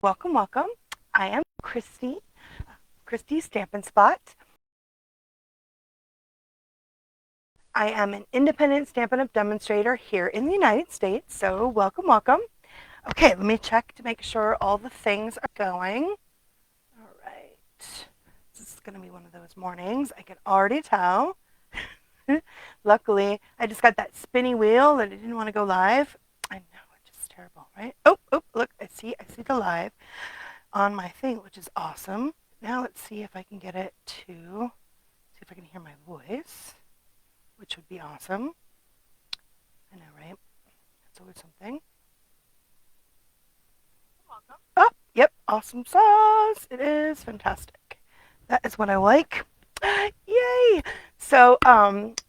Welcome, welcome. I am Christy Stampin' Spot. I am an independent Stampin' Up! Demonstrator here in the United States, so welcome, welcome. Okay, let me check to make sure all the things are going. All right. This is going to be one of those mornings, I can already tell. Luckily, I just got that spinny wheel that I didn't want to go live. I know, it's just terrible, right? Oh, look, I see the live on my thing, which is awesome. Now let's see if I can get it to, see if I can hear my voice, which would be awesome. I know, right? That's always something. Oh, yep, awesome sauce. It is fantastic. That is what I like. Yay! So,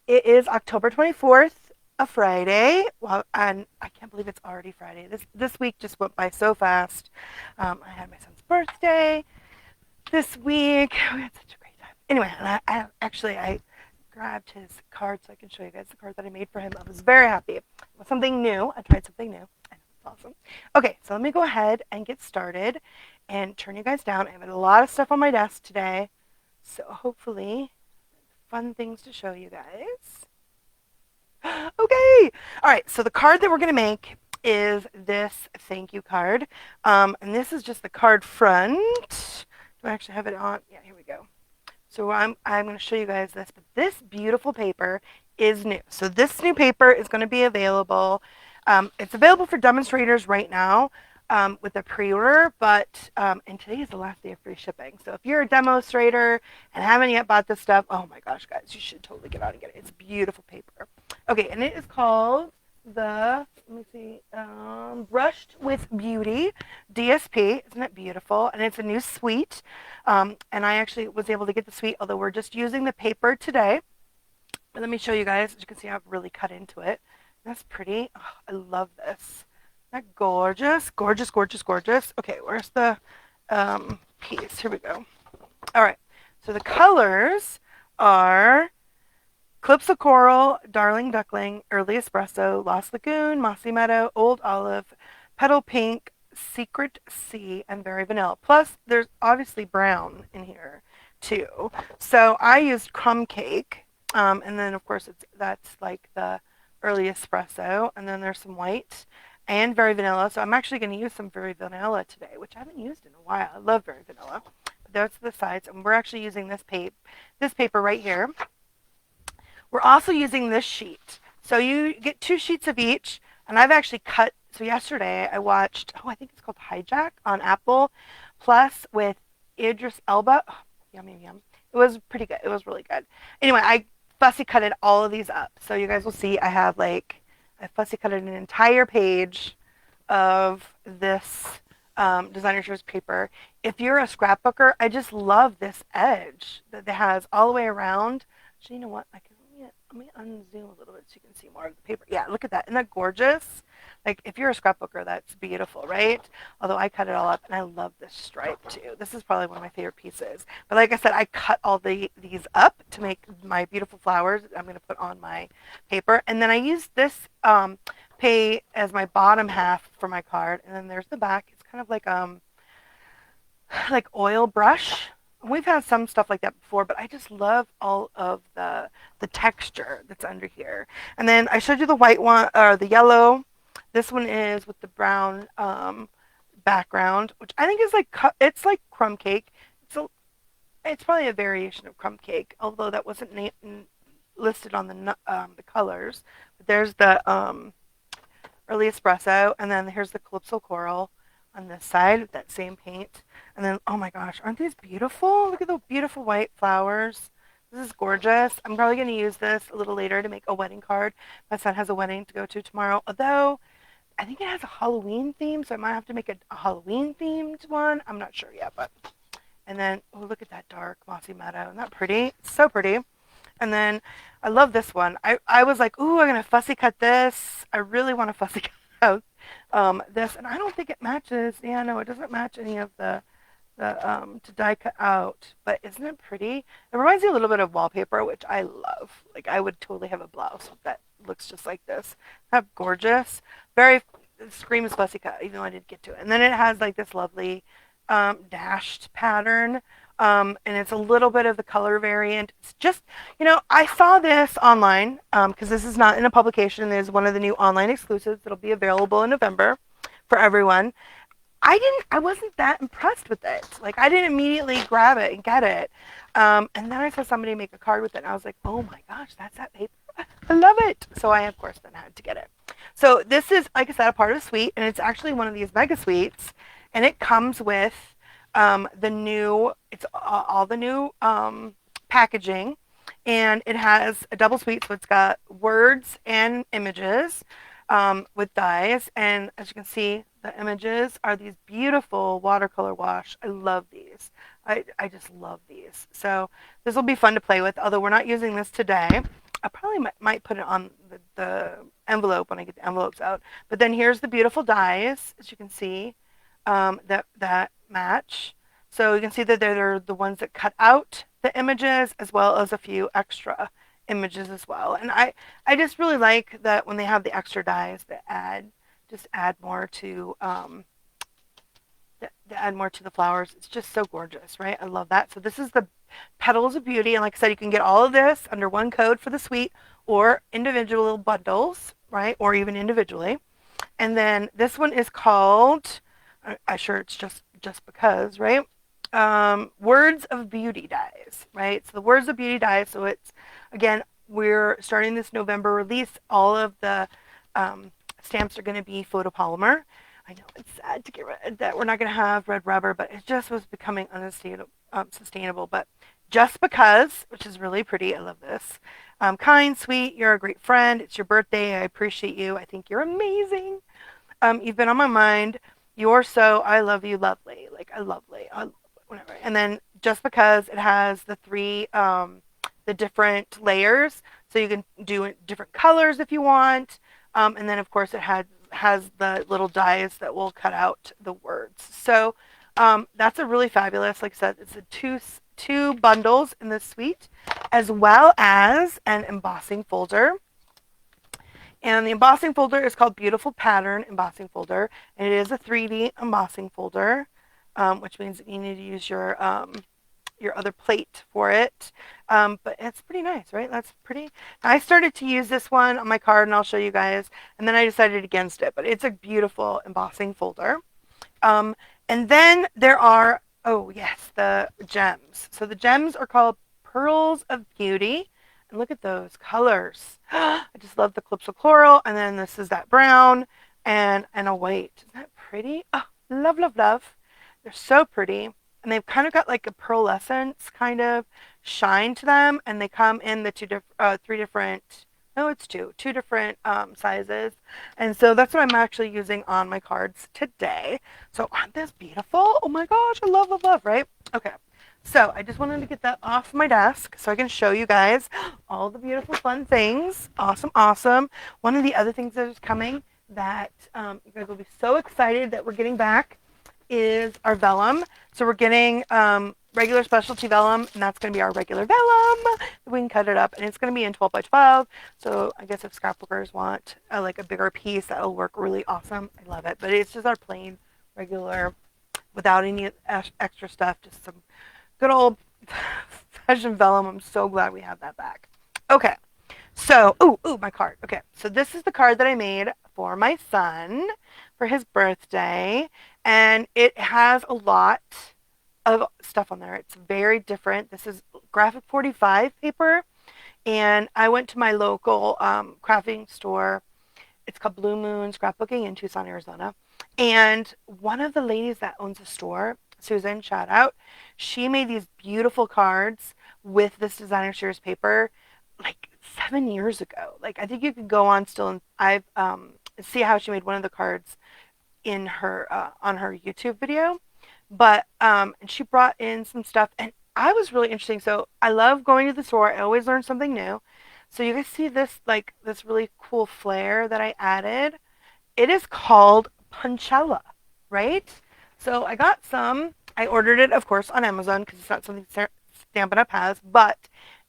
it is October 24th, a Friday. Well, and I can't believe it's already Friday. This week just went by so fast. I had my son's birthday this week. We had such a great time. Anyway, and I grabbed his card so I can show you guys the card that I made for him. I was very happy. It was something new. I tried something new. I know, it's awesome. Okay, so let me go ahead and get started and turn you guys down. I have a lot of stuff on my desk today, so hopefully fun things to show you guys. Okay, all right, so the card that we're going to make is this thank you card. And this is just the card front. Do I actually have it on? Yeah, here we go. So I'm going to show you guys this, but this beautiful paper is new. So this new paper is going to be available. It's available for demonstrators right now with a pre-order, but and today is the last day of free shipping. So if you're a demonstrator and haven't yet bought this stuff, oh my gosh, guys, you should totally get out and get it. It's beautiful paper. Okay, and it is called the, let me see, Brushed with Beauty DSP. Isn't it beautiful? And it's a new suite. And I actually was able to get the suite, although we're just using the paper today. But let me show you guys. As you can see, I've really cut into it. That's pretty. Oh, I love this. Isn't that gorgeous? Gorgeous, gorgeous, gorgeous. Okay, where's the piece? Here we go. All right. So the colors are Clips of Coral, Darling Duckling, Early Espresso, Lost Lagoon, Mossy Meadow, Old Olive, Petal Pink, Secret Sea, and Berry Vanilla. Plus, there's obviously brown in here too. So I used Crumb Cake, and then of course that's like the Early Espresso, and then there's some white and Berry Vanilla. So I'm actually going to use some Berry Vanilla today, which I haven't used in a while. I love Berry Vanilla. But those are the sides, and we're actually using this paper right here. We're also using this sheet. So you get 2 sheets of each, and I've actually cut. So yesterday I watched, I think it's called Hijack on Apple Plus with Idris Elba. Oh, yum, yum, yum. It was pretty good. It was really good. Anyway, I fussy cutted all of these up. So you guys will see I have I fussy cutted an entire page of this designer choice paper. If you're a scrapbooker, I just love this edge that it has all the way around. So you know what? Let me unzoom a little bit so you can see more of the paper. Yeah, look at that. Isn't that gorgeous? Like, if you're a scrapbooker, that's beautiful, right? Although I cut it all up, and I love this stripe, too. This is probably one of my favorite pieces. But like I said, I cut all these up to make my beautiful flowers I'm going to put on my paper. And then I used this pay as my bottom half for my card. And then there's the back. It's kind of like oil brush. We've had some stuff like that before, but I just love all of the texture that's under here. And then I showed you the white one, or the yellow. This one is with the brown background, which I think is it's like crumb cake. It's probably a variation of crumb cake, although that wasn't listed on the colors. But there's the early espresso, and then here's the calypso coral on this side with that same paint. And then, oh my gosh, aren't these beautiful? Look at the beautiful white flowers. This is gorgeous. I'm probably going to use this a little later to make a wedding card. My son has a wedding to go to tomorrow, although I think it has a Halloween theme, so I might have to make a Halloween themed one. I'm not sure yet, but. And then, oh, look at that dark mossy meadow. Isn't that pretty? It's so pretty. And then I love this one. I was like, ooh, I'm going to fussy cut this. I really want to fussy cut this. And I don't think it matches. Yeah, no, it doesn't match any of the to die cut out. But isn't it pretty? It reminds me a little bit of wallpaper, which I love. Like, I would totally have a blouse that looks just like this. How gorgeous. Very screams fussy cut, even though I didn't get to it. And then it has like this lovely dashed pattern. And it's a little bit of the color variant. It's just, I saw this online because this is not in a publication. It is one of the new online exclusives that'll be available in November for everyone. I wasn't that impressed with it. Like, I didn't immediately grab it and get it. And then I saw somebody make a card with it, and I was like, oh my gosh, that's that paper. I love it. So I, of course, then had to get it. So this is, like I said, a part of the suite, and it's actually one of these mega suites, and it comes with it's all the new packaging, and it has a double suite, so it's got words and images with dies. And as you can see, the images are these beautiful watercolor wash. I love these. I just love these. So this will be fun to play with, although we're not using this today. I probably might put it on the envelope when I get the envelopes out. But then here's the beautiful dies, as you can see, that match. So you can see that they're the ones that cut out the images as well as a few extra images as well. And I just really like that when they have the extra dies that add more to add more to the flowers. It's just so gorgeous, right? I love that. So this is the Petals of Beauty, and like I said, you can get all of this under one code for the suite or individual bundles, right? Or even individually. And then this one is called, I'm sure it's just because, right? Words of Beauty dies, right? So the Words of Beauty dies. So it's, again, we're starting this November release. All of the stamps are going to be photopolymer. I know it's sad to get rid that we're not going to have red rubber, but it just was becoming unsustainable. But just because, which is really pretty, I love this. Kind, sweet, you're a great friend. It's your birthday. I appreciate you. I think you're amazing. You've been on my mind. You're so, I love you, lovely. Like, I lovely. Whatever. And then just because it has the different layers, so you can do different colors if you want. And then, of course, it has the little dies that will cut out the words. So that's a really fabulous, like I said, it's a two bundles in this suite, as well as an embossing folder. And the embossing folder is called Beautiful Pattern Embossing Folder, and it is a 3D embossing folder, which means that you need to use your other plate for it. But it's pretty nice, right? That's pretty. I started to use this one on my card, and I'll show you guys. And then I decided against it. But it's a beautiful embossing folder. And then there are, oh yes, the gems. So the gems are called Pearls of Beauty. And look at those colors. I just love the Calypso Coral. And then this is that brown and a white. Isn't that pretty? Oh, love, love, love. They're so pretty. And they've kind of got like a pearlescence kind of shine to them. And they come in the three different, no, it's two different sizes. And so that's what I'm actually using on my cards today. So aren't this beautiful? Oh my gosh, I love, love, love, right? Okay. So I just wanted to get that off my desk so I can show you guys all the beautiful fun things. Awesome, awesome. One of the other things that is coming that you guys will be so excited that we're getting back is our vellum. So we're getting regular specialty vellum, and that's going to be our regular vellum. We can cut it up, and it's going to be in 12 by 12. So I guess if scrapbookers want like a bigger piece, that'll work really awesome. I love it. But it's just our plain, regular, without any extra stuff, just some good old fashioned vellum. I'm so glad we have that back. Okay. So, my card. Okay. So this is the card that I made for my son for his birthday. And it has a lot of stuff on there. It's very different. This is graphic 45 paper. And I went to my local crafting store. It's called Blue Moon Scrapbooking in Tucson, Arizona. And one of the ladies that owns the store, Susan, shout out, she made these beautiful cards with this designer series paper like 7 years ago. Like, I think you could go on still, and I've see how she made one of the cards in her on her YouTube video. But and she brought in some stuff, and I was really interesting. So I love going to the store. I always learn something new. So you guys see this, like, this really cool flare that I added. It is called Punchella, right? So I got some. I ordered it, of course, on Amazon because it's not something Stampin' Up has, but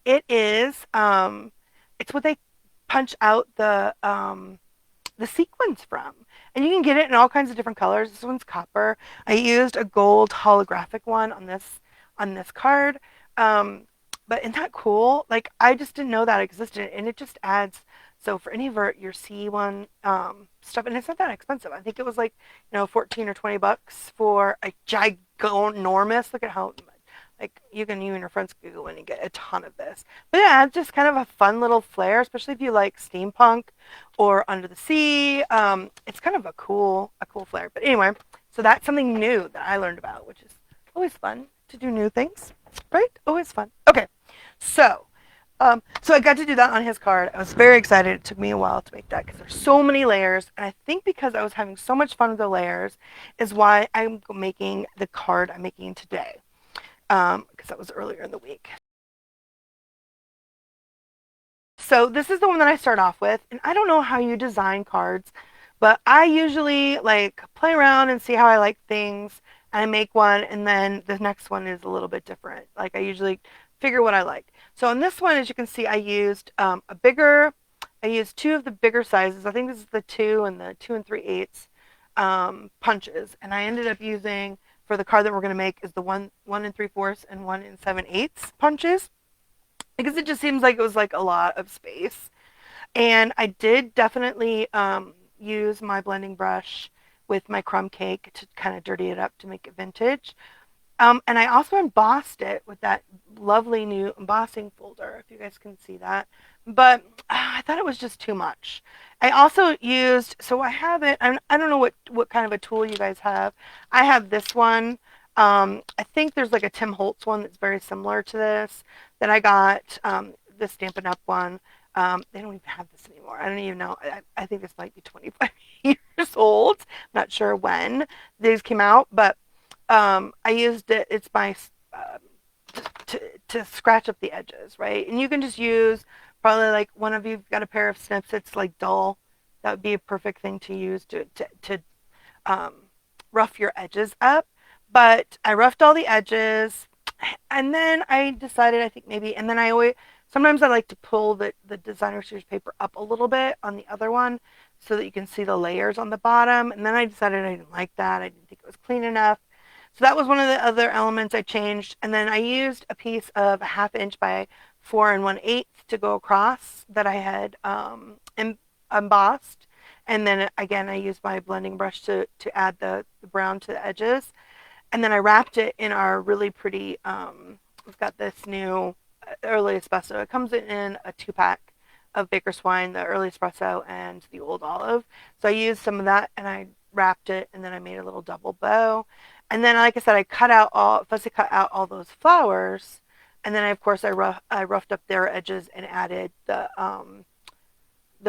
it is it's what they punch out the sequins from. And you can get it in all kinds of different colors. This one's copper. I used a gold holographic one on this card. Um, but isn't that cool? Like I just didn't know that existed, and it just adds. So for any of your C1 stuff, and it's not that expensive. I think it was like 14 or $20 for a ginormous. Look at how like you and your friends could go in and get a ton of this. But yeah, it's just kind of a fun little flair, especially if you like steampunk or under the sea. It's kind of a cool flair. But anyway, so that's something new that I learned about, which is always fun to do new things, right? Always fun. Okay, so so I got to do that on his card. I was very excited. It took me a while to make that because there's so many layers, and I think because I was having so much fun with the layers is why I'm making the card I'm making today. Because that was earlier in the week. So this is the one that I start off with, and I don't know how you design cards, but I usually like play around and see how I like things, and I make one, and then the next one is a little bit different. Like I usually figure what I like. So on this one, as you can see, I used two of the bigger sizes. I think this is the 2 and 3/8 punches, and I ended up using for the card that we're going to make is the 1 and 3/4 and 1 and 7/8 punches because it just seems like it was like a lot of space. And I did definitely use my blending brush with my crumb cake to kind of dirty it up to make it vintage. And I also embossed it with that lovely new embossing folder, if you guys can see that. But I thought it was just too much. I also used, so I have it, I don't know what kind of a tool you guys have. I have this one. I think there's like a Tim Holtz one that's very similar to this that I got, the Stampin' Up! One. They don't even have this anymore. I don't even know. I think this might be 25 years old. I'm not sure when these came out, but I used it. It's my to scratch up the edges, right? And you can just use probably like one of you've got a pair of snips that's like dull. That would be a perfect thing to use to um, rough your edges up. But I roughed all the edges, and then I decided I think maybe, and then I always sometimes I like to pull the designer series paper up a little bit on the other one so that you can see the layers on the bottom. And then I decided I didn't like that. I didn't think it was clean enough. So that was one of the other elements I changed. And then I used a piece of a 1/2 inch by 4 1/8 to go across that I had embossed. And then again, I used my blending brush to add the brown to the edges. And then I wrapped it in our really pretty, we've got this new early espresso. It comes in a 2-pack of Baker's Wine, the early espresso and the old olive. So I used some of that and I wrapped it, and then I made a little double bow. And then, like I said, fussy cut out all those flowers. And then, of course, I roughed up their edges and added the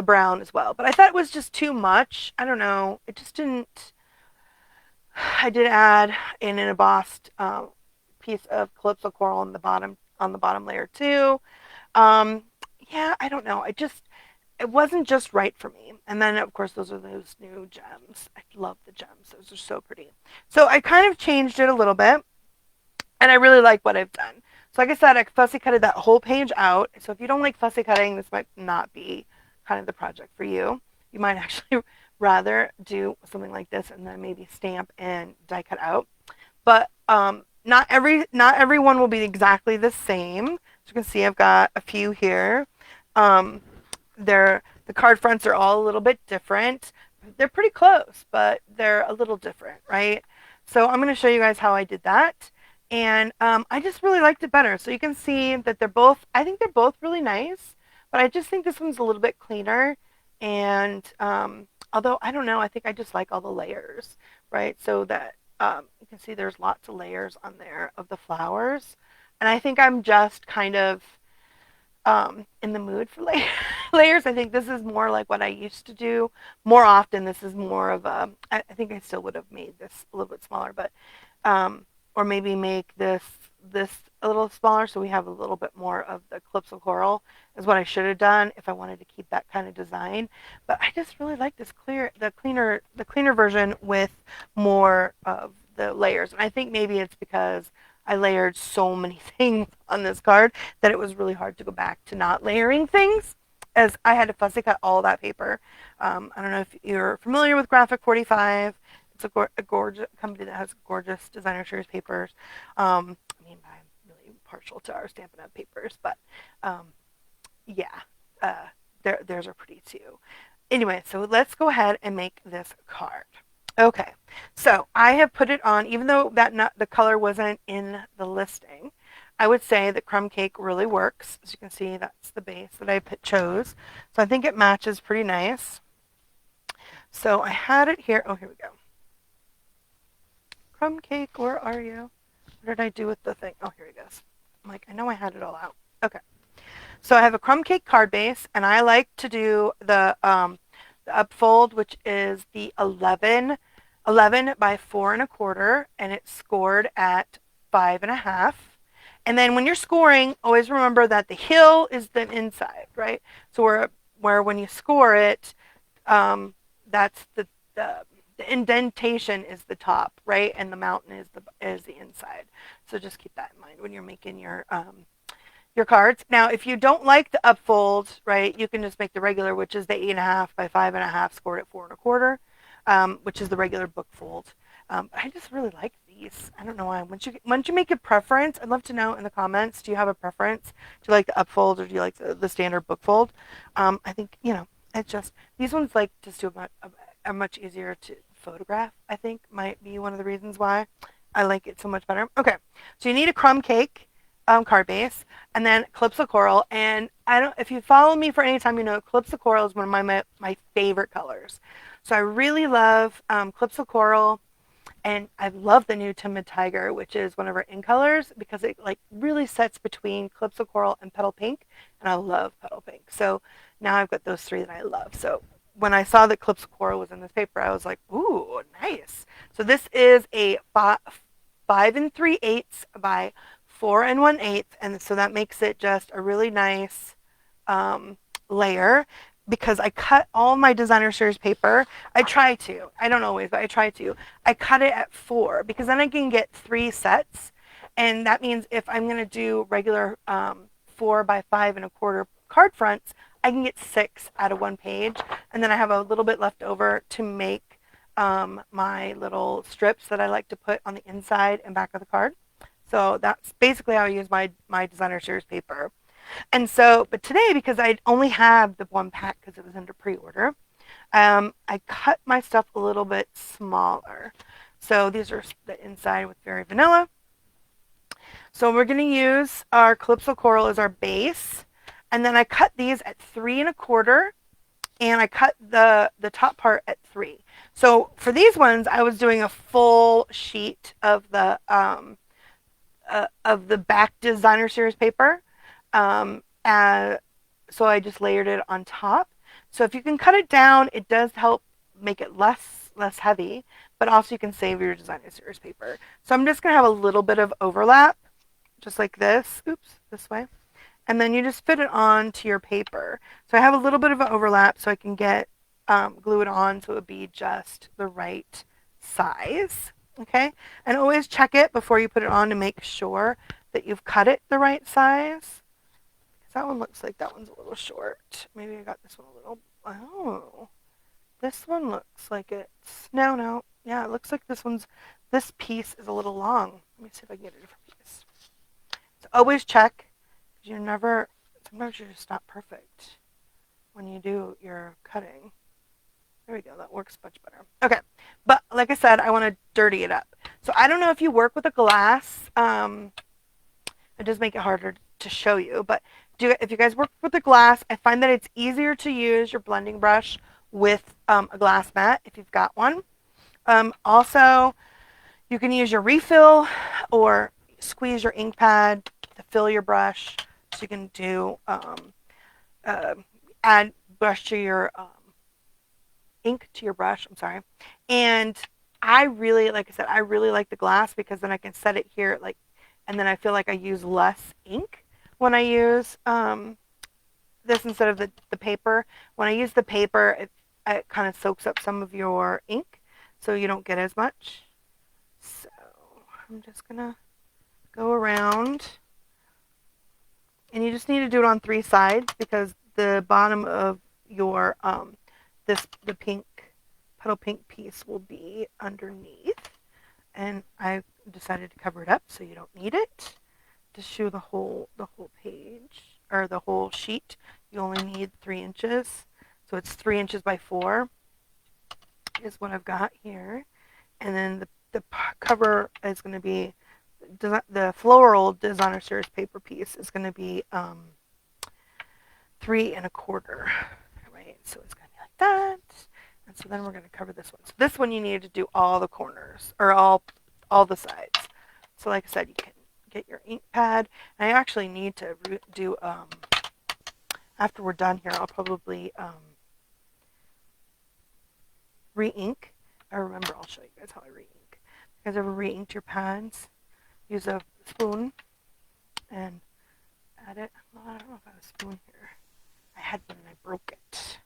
brown as well. But I thought it was just too much. I don't know. It just didn't. I did add in an embossed piece of calypso coral on the bottom layer too. Um, yeah, I don't know. It wasn't just right for me. And then of course those are those new gems. I love the gems. Those are so pretty. So I kind of changed it a little bit, and I really like what I've done. So like I said, I fussy cutted that whole page out. So if you don't like fussy cutting, this might not be kind of the project for you. You might actually rather do something like this and then maybe stamp and die cut out. But not everyone will be exactly the same. As you can see, I've got a few here. Um, the card fronts are all a little bit different. They're pretty close, but they're a little different, right? So I'm going to show you guys how I did that. And I just really liked it better. So you can see that I think they're both really nice, but I just think this one's a little bit cleaner. And although I don't know, I think I just like all the layers, right? So that you can see there's lots of layers on there of the flowers. And I think I'm just kind of in the mood for layers. I think this is more like what I used to do more often. This is more of I think I still would have made this a little bit smaller, but or maybe make this a little smaller so we have a little bit more of the calypso coral is what I should have done if I wanted to keep that kind of design. But I just really like this the cleaner version with more of the layers. And I think maybe it's because I layered so many things on this card that it was really hard to go back to not layering things. as I had to fussy cut all that paper. I don't know if you're familiar with Graphic 45. It's a gorgeous company that has gorgeous designer series papers. I mean, I'm really partial to our Stampin' Up! Papers, but yeah, uh, theirs are pretty too. Anyway, so let's go ahead and make this card. Okay, so I have put it on, even though the color wasn't in the listing. I would say that crumb cake really works. As you can see, that's the base that I chose. So I think it matches pretty nice. So I had it here. Oh, here we go. Crumb cake, where are you? What did I do with the thing? Oh, here it is. I'm like, I know I had it all out. Okay. So I have a crumb cake card base, and I like to do the upfold, which is the 11 by 4 1/4, and it's scored at 5 1/2. And then when you're scoring, always remember that the heel is the inside, right? So where when you score it, that's the indentation is the top, right? And the mountain is the inside. So just keep that in mind when you're making your cards. Now, if you don't like the upfold, right, you can just make the regular, which is the 8 1/2 by 5 1/2, scored at 4 1/4, which is the regular book fold. I just really like these. I don't know why. Once you make a preference, I'd love to know in the comments. Do you have a preference? Do you like the upfold or do you like the standard book fold? I think it's just these ones like just are much easier to photograph. I think might be one of the reasons why I like it so much better. Okay, so you need a crumb cake card base, and then Calypso Coral. And I don't, if you follow me for any time, you know Calypso Coral is one of my favorite colors. So I really love Calypso Coral, and I love the new Timid Tiger, which is one of our in colors, because it like really sets between Calypso Coral and Petal Pink, and I love Petal Pink. So now I've got those three that I love. So when I saw that Calypso Coral was in this paper, I was like, ooh, nice. So this is a 5 3/8 by 4 1/8, and so that makes it just a really nice layer, because I cut all my designer series paper. I try to. I don't always, but I try to. I cut it at 4 because then I can get 3 sets, and that means if I'm going to do regular 4 by 5 1/4 card fronts, I can get 6 out of one page, and then I have a little bit left over to make my little strips that I like to put on the inside and back of the card. So that's basically how I use my designer series paper. And so, but today, because I only have the one pack because it was under pre-order, I cut my stuff a little bit smaller. So these are the inside with Very Vanilla. So we're going to use our Calypso Coral as our base. And then I cut these at 3 1/4, and I cut the top part at 3. So for these ones, I was doing a full sheet of the back designer series paper. So I just layered it on top. So if you can cut it down, it does help make it less heavy, but also you can save your designer series paper. So I'm just going to have a little bit of overlap, just like this. Oops, this way. And then you just fit it on to your paper. So I have a little bit of an overlap so I can get glue it on so it would be just the right size. Okay, and always check it before you put it on to make sure that you've cut it the right size. That one looks like that one's a little short. Maybe I got this one a little. Oh, this one looks like it's no. Yeah, it looks like this piece is a little long. Let me see if I can get a different piece. So always check, because sometimes you're just not perfect when you do your cutting. There we go. That works much better. Okay, but like I said, I want to dirty it up. So I don't know if you work with a glass. It does make it harder to show you, but if you guys work with the glass, I find that it's easier to use your blending brush with a glass mat if you've got one. Also, you can use your refill or squeeze your ink pad to fill your brush, so you can do add brush to your ink to your brush. I'm sorry. And I really, like I said, I really like the glass, because then I can set it here and then I feel like I use less ink when I use this instead of the paper. When I use the paper, it kind of soaks up some of your ink, so you don't get as much. So I'm just going to go around. And you just need to do it on 3 sides, because the bottom of your the pink petal pink piece will be underneath, and I decided to cover it up so you don't need it. To show the whole page or the whole sheet, you only need 3 inches, so it's 3 inches by 4 is what I've got here, and then the cover is going to be the floral designer series paper piece is going to be 3 1/4, right? So it's going to be like that. And so then we're going to cover this one. So this one you need to do all the corners or all the sides. So like I said, you can get your ink pad. And I actually need to do after we're done here, I'll probably re-ink. I remember I'll show you guys how I re-ink. You guys ever re-inked your pads? Use a spoon and add it. Well, I don't know if I have a spoon here. I had one and I broke it.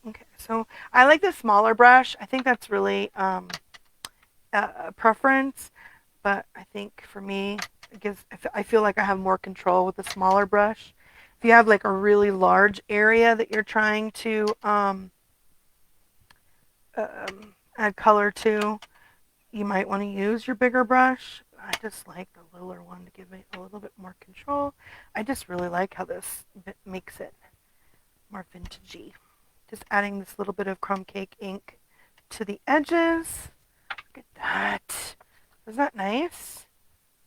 Okay, so I like the smaller brush. I think that's really a preference, but I think for me, I feel like I have more control with the smaller brush. If you have like a really large area that you're trying to add color to, you might want to use your bigger brush. I just like the littler one to give me a little bit more control. I just really like how this makes it more vintagey. Just adding this little bit of crumb cake ink to the edges. Look at that. Isn't that nice?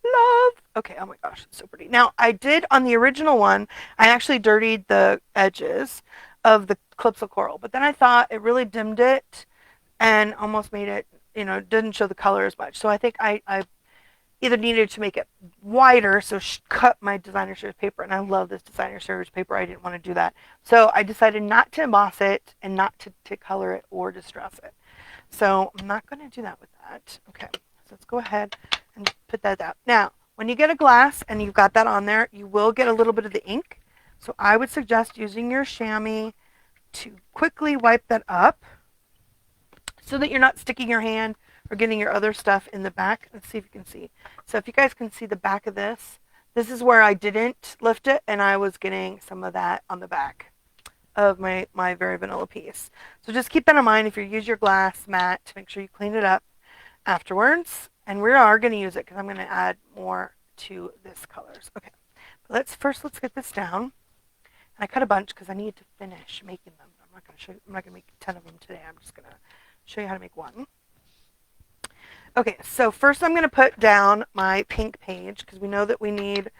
Love. Okay, oh my gosh, it's so pretty. Now, I did on the original one, I actually dirtied the edges of the clips of coral, but then I thought it really dimmed it and almost made it, didn't show the color as much. So I think I either needed to make it wider, so cut my designer series paper, and I love this designer series paper. I didn't want to do that. So I decided not to emboss it and not to color it or distress it. So I'm not going to do that with that. Okay, so let's go ahead and put that out. Now, when you get a glass and you've got that on there, you will get a little bit of the ink. So I would suggest using your chamois to quickly wipe that up so that you're not sticking your hand or getting your other stuff in the back. Let's see if you can see. So if you guys can see the back of this, this is where I didn't lift it and I was getting some of that on the back of my very vanilla piece. So just keep that in mind if you use your glass mat to make sure you clean it up afterwards. And we are going to use it because I'm going to add more to this colors. Okay, but let's get this down. And I cut a bunch because I need to finish making them. I'm not going to show you, I'm not going to make 10 of them today. I'm just going to show you how to make one. Okay, so first I'm going to put down my pink page because we know that we need,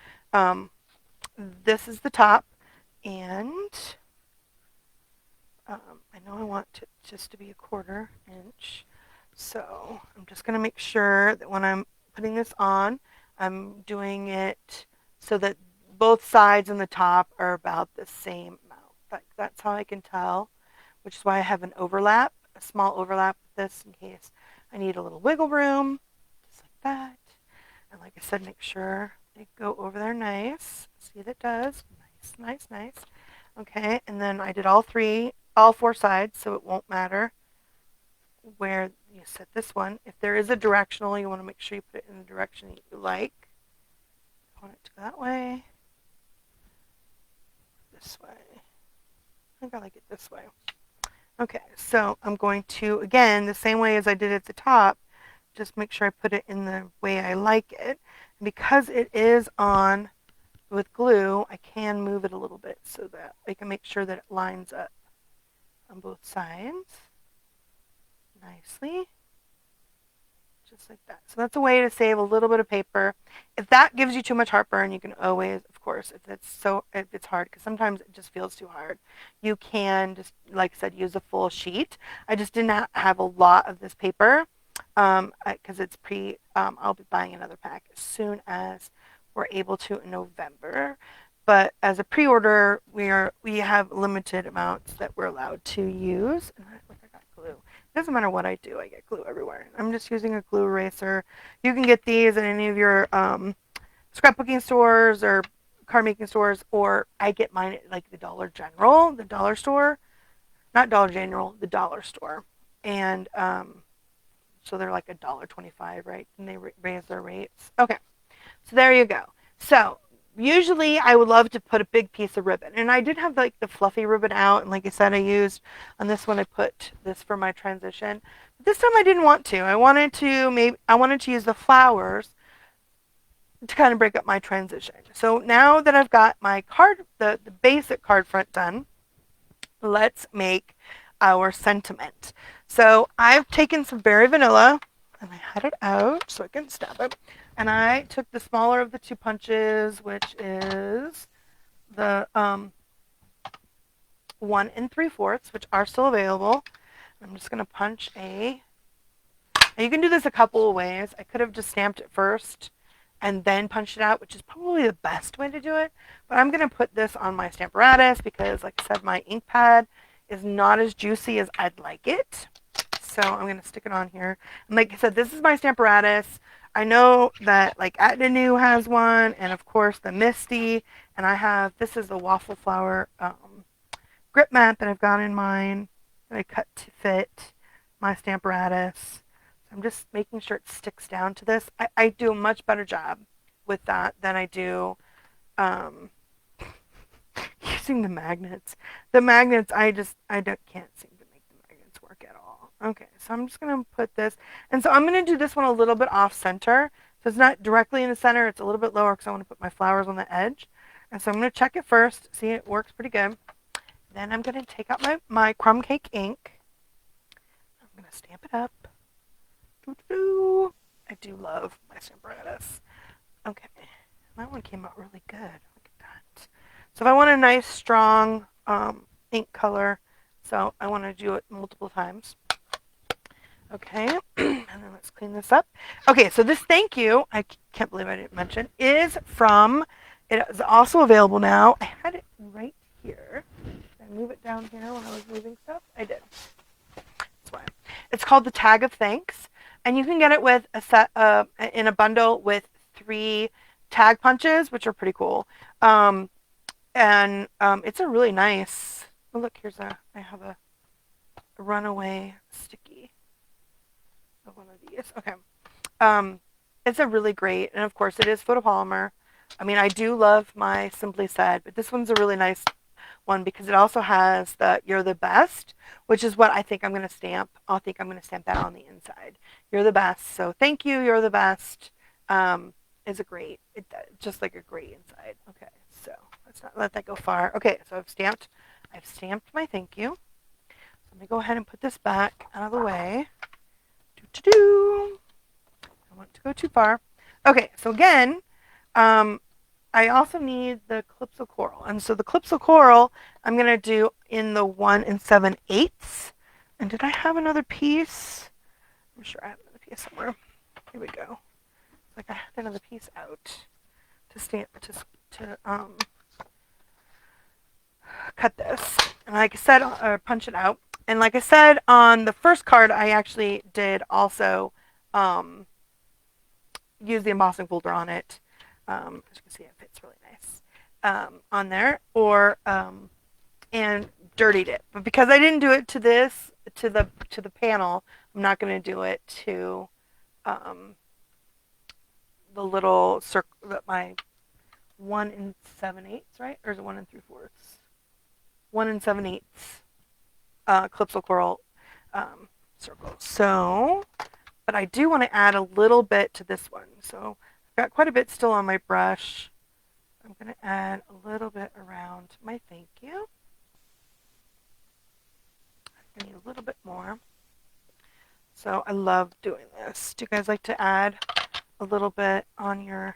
this is the top, and I know I want it just to be 1/4 inch. So I'm just going to make sure that when I'm putting this on, I'm doing it so that both sides and the top are about the same amount. That's how I can tell, which is why I have an overlap, a small overlap with this in case I need a little wiggle room, just like that. And like I said, make sure they go over there nice. See, that does. Nice, nice, nice. Okay, and then I did all 4 sides, so it won't matter where you set this one. If there is a directional, you want to make sure you put it in the direction that you like. I want it to go that way, this way. I think I like it this way. Okay, so I'm going to, again, the same way as I did at the top, just make sure I put it in the way I like it. And because it is on with glue, I can move it a little bit so that I can make sure that it lines up on both sides nicely, just like that. So that's a way to save a little bit of paper. If that gives you too much heartburn, you can always, of course, if it's hard, because sometimes it just feels too hard, you can just, like I said, use a full sheet. I just did not have a lot of this paper because it's I'll be buying another pack as soon as we're able to in November. But as a pre-order, we have limited amounts that we're allowed to use. And I got glue. It doesn't matter what I do, I get glue everywhere. I'm just using a glue eraser. You can get these at any of your scrapbooking stores or card making stores, or I get mine at like the Dollar General, the dollar store. Not Dollar General, the dollar store. And so they're like $1.25, right? And they raise their rates. Okay, so there you go. So Usually I would love to put a big piece of ribbon, and I did have like the fluffy ribbon out, and like I said, I used on this one I put this for my transition. But this time I didn't want to. I wanted to use the flowers to kind of break up my transition. So now that I've got my card, the basic card front done, let's make our sentiment. So I've taken some berry vanilla and I had it out so I can stab it. And I took the smaller of the two punches, which is the 1 3/4, which are still available. I'm just going to punch a. Now you can do this a couple of ways. I could have just stamped it first and then punched it out, which is probably the best way to do it. But I'm going to put this on my Stamparatus because, like I said, my ink pad is not as juicy as I'd like it. So I'm going to stick it on here. And like I said, this is my Stamparatus. I know that like Atnanu has one, and of course the Misty, and I have, this is the waffle flower grip mat that I've got in mine that I cut to fit my Stamparatus. I'm just making sure it sticks down to this. I do a much better job with that than I do using the magnets. The magnets, can't seem to make the magnets work at all. Okay, so I'm just going to put this. And so I'm going to do this one a little bit off center. So it's not directly in the center. It's a little bit lower because I want to put my flowers on the edge. And so I'm going to check it first. See, it works pretty good. Then I'm going to take out my crumb cake ink. I'm going to stamp it up. I do love my Stamparatus. Okay, that one came out really good. Look at that. So if I want a nice, strong ink color, so I want to do it multiple times. Okay, and then let's clean this up. Okay, so this thank you, I can't believe I didn't mention, is from, it is also available now. I had it right here. Did I move it down here when I was moving stuff? I did. That's why. It's called the Tag of Thanks. And you can get it with a set in a bundle with 3 tag punches, which are pretty cool. It's a really nice. Oh, look, I have a runaway sticky of one of these. Okay. It's a really great, and of course, it is photopolymer. I mean, I do love my Simply Said, but this one's a really nice one because it also has the "You're the Best," which is what I think I'm going to stamp. I think I'm going to stamp that on the inside. You're the best. So thank you. You're the best. Is a great, just like a great inside. Okay, so let's not let that go far. Okay, so I've stamped my thank you. So let me go ahead and put this back out of the way. I don't want it to go too far. Okay, so again, I also need the Calypso Coral. And so the Calypso Coral, I'm going to do in the 1 7/8. And did I have another piece? I'm sure I have another piece somewhere. Here we go. It's like I had another piece out to cut this. And like I said, punch it out. And like I said, on the first card, I actually did also use the embossing folder on it. As you can see, it fits really nice on there, and dirtied it. But because I didn't do it to the panel, I'm not going to do it to the little circle that my 1 7/8, right? Or is it 1 3/4? 1 7/8 Calypso Coral circle. So, but I do want to add a little bit to this one. So I've got quite a bit still on my brush. I'm going to add a little bit around my thank you. I need a little bit more. So I love doing this. Do you guys like to add a little bit on your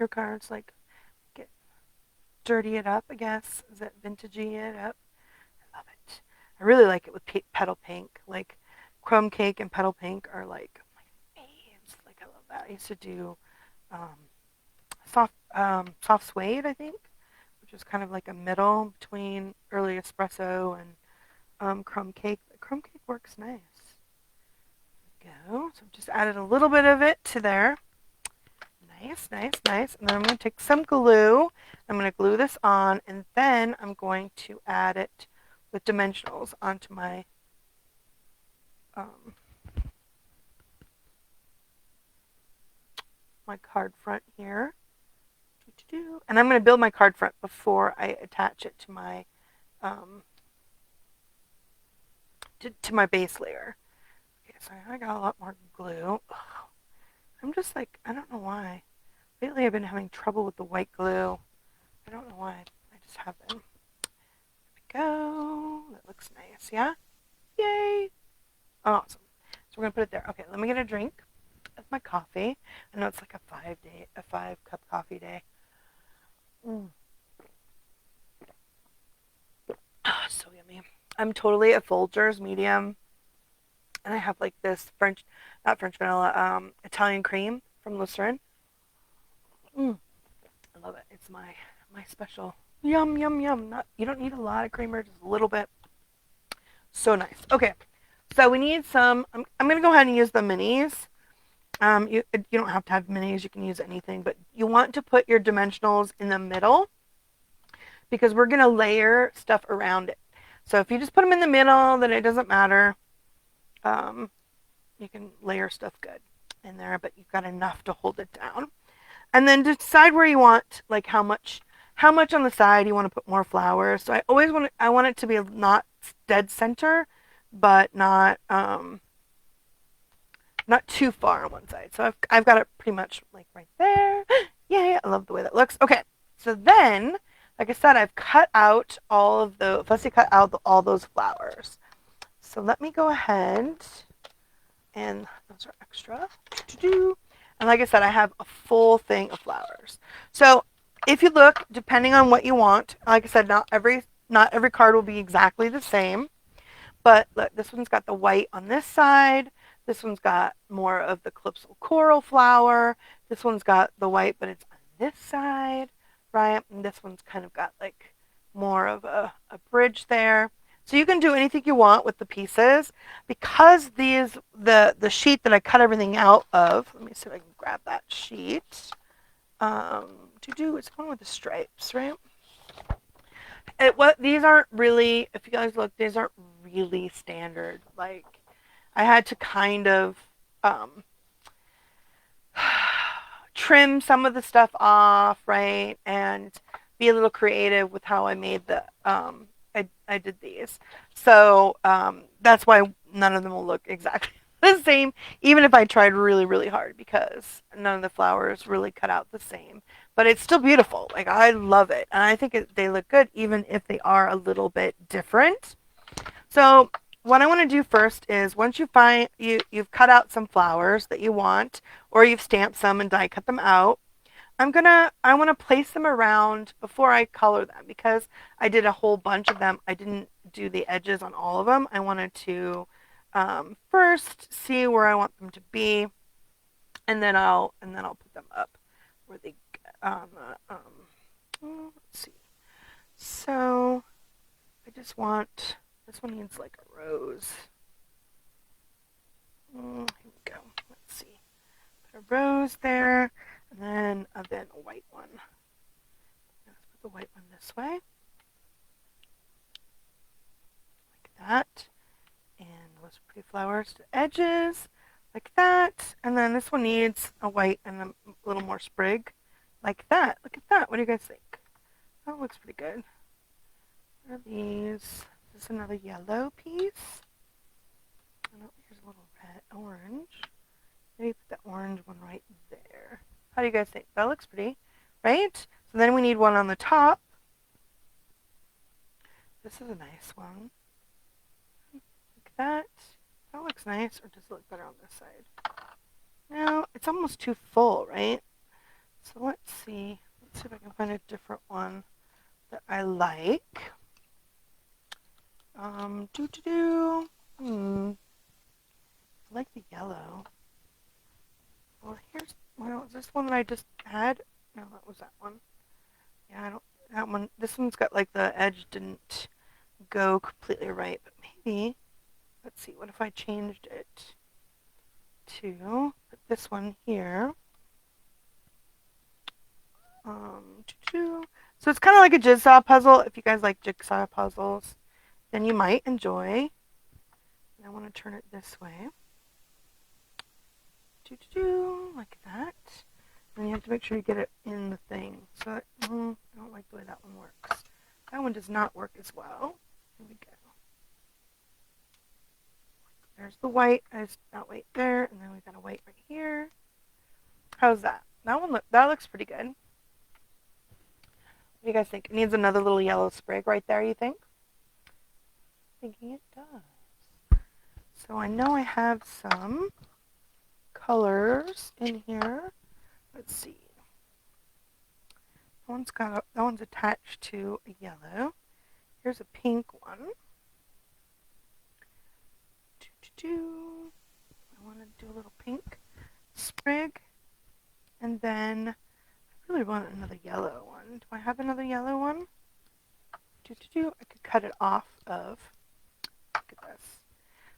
cards? Like dirty it up, I guess. Is it vintagey it up? I love it. I really like it with petal pink. Like crumb cake and petal pink are like my faves. Like I love that. I used to do soft suede, I think, which is kind of like a middle between early espresso and crumb cake. The crumb cake works nice. There we go. So I've just added a little bit of it to there. Nice, nice, nice. And then I'm going to take some glue. I'm going to glue this on, and then I'm going to add it with dimensionals onto my my card front here. And I'm going to build my card front before I attach it to my to my base layer. Okay, so I got a lot more glue. Ugh. I'm just like, I don't know why. Lately I've been having trouble with the white glue. I don't know why. I just have been. There we go. That looks nice, yeah? Yay! Awesome. So we're gonna put it there. Okay, let me get a drink of my coffee. I know it's like a 5 cup coffee day. Mm. Oh, so yummy. I'm totally a Folgers medium, and I have like this not French vanilla, Italian cream from Lucerne. Mm. I love it. It's my special. Yum yum yum. Not You don't need a lot of creamer, just a little bit. So nice. Okay, so we need some. I'm gonna go ahead and use the minis. You don't have to have minis. You can use anything, but you want to put your dimensionals in the middle because we're gonna layer stuff around it. So if you just put them in the middle, then it doesn't matter. Um, you can layer stuff good in there, but you've got enough to hold it down. And then decide where you want, like how much on the side you want to put more flowers. So I want it to be not dead center, but not too far on one side. So I've got it pretty much like right there. Yay, I love the way that looks. Okay, so then, like I said, I've cut out Fussy cut out all those flowers. So let me go ahead, and those are extra. And like I said, I have a full thing of flowers. So if you look, depending on what you want, like I said, not every card will be exactly the same. But look, this one's got the white on this side. This one's got more of the calypso coral flower. This one's got the white, but it's on this side, right? And this one's kind of got like more of a bridge there. So you can do anything you want with the pieces. Because the sheet that I cut everything out of, let me see if I can grab that sheet. It's one with the stripes, right? These aren't really, if you guys look, these aren't really standard. Like, I had to kind of um, trim some of the stuff off, right, and be a little creative with how I made I did these. So that's why none of them will look exactly the same, even if I tried really, really hard, because none of the flowers really cut out the same. But it's still beautiful. Like, I love it. And I think they look good, even if they are a little bit different. So what I want to do first is, once you've cut out some flowers that you want, or you've stamped some and die cut them out, I want to place them around before I color them, because I did a whole bunch of them. I didn't do the edges on all of them. I wanted to first see where I want them to be, and then I'll put them up where they let's see. So I just want, this one needs like a rose. Here we go. Let's see. Put a rose there, and then a white one. Let's put the white one this way, like that. And those pretty flowers to edges, like that. And then this one needs a white and a little more sprig, like that. Look at that. What do you guys think? That looks pretty good. What are these? This is another yellow piece. Oh, here's a little red, orange. Maybe put that orange one right there. How do you guys think? That looks pretty, right? So then we need one on the top. This is a nice one. Like that. That looks nice, or does it look better on this side? No, it's almost too full, right? So let's see. Let's see if I can find a different one that I like. I like the yellow. Well, is this one that I just had? No, that was that one. Yeah, I don't, that one, this one's got like the edge didn't go completely right, but maybe, let's see, what if I changed it to this one here? So it's kind of like a jigsaw puzzle. If you guys like jigsaw puzzles, then you might enjoy. And I want to turn it this way. Like that. And you have to make sure you get it in the thing. So I don't like the way that one works. That one does not work as well. Here we go. There's the white. There's that white there, and then we've got a white right here. How's that? That looks pretty good. What do you guys think? It needs another little yellow sprig right there, you think? Thinking it does. So I know I have some colors in here. Let's see. That one's attached to a yellow. Here's a pink one. I want to do a little pink sprig. And then I really want another yellow one. Do I have another yellow one? I could cut it off of. Look at this.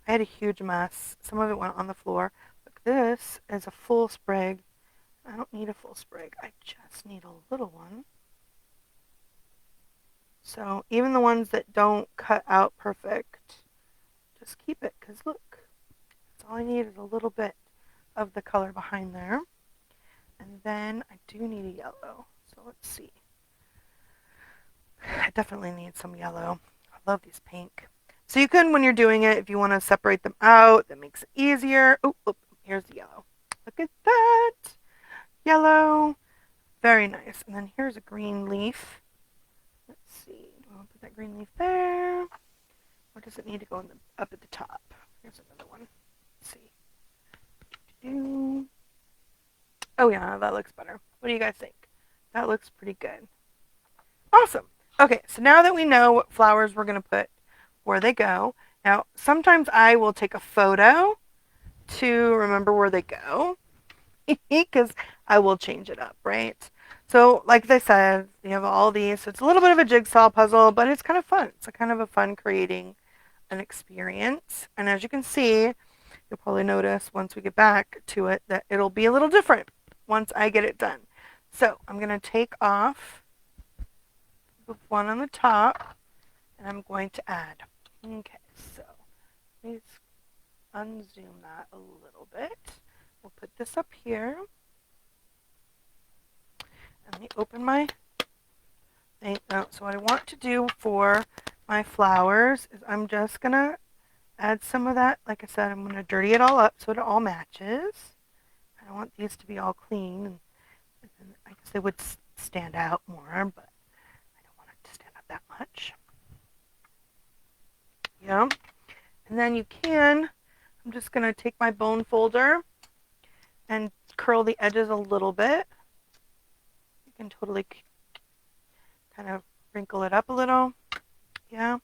I had a huge mess. Some of it went on the floor. Look, this is a full sprig. I don't need a full sprig. I just need a little one. So even the ones that don't cut out perfect, just keep it, because look, that's all I need is a little bit of the color behind there. And then I do need a yellow. So let's see. I definitely need some yellow. I love these pink. So you can, when you're doing it, if you want to separate them out, that makes it easier. Oh, here's the yellow. Look at that. Yellow. Very nice. And then here's a green leaf. Let's see. Do I want to put that green leaf there? Or does it need to go up at the top? Here's another one. Let's see. Oh yeah, that looks better. What do you guys think? That looks pretty good. Awesome. Okay, so now that we know what flowers we're going to put where they go, now sometimes I will take a photo to remember where they go because I will change it up, right? So like I said, you have all these. So it's a little bit of a jigsaw puzzle, but it's kind of fun. It's a kind of a fun creating an experience. And as you can see, you'll probably notice once we get back to it that it'll be a little different once I get it done. So I'm going to take off the one on the top and I'm going to add. Okay, so let me unzoom that a little bit. We'll put this up here. And let me open my thing. So what I want to do for my flowers is I'm just going to add some of that. Like I said, I'm going to dirty it all up so it all matches. I want these to be all clean. And I guess they would stand out more, but I don't want it to stand out that much. Yeah. And then you can, I'm just going to take my bone folder and curl the edges a little bit. You can totally kind of wrinkle it up a little. Yeah,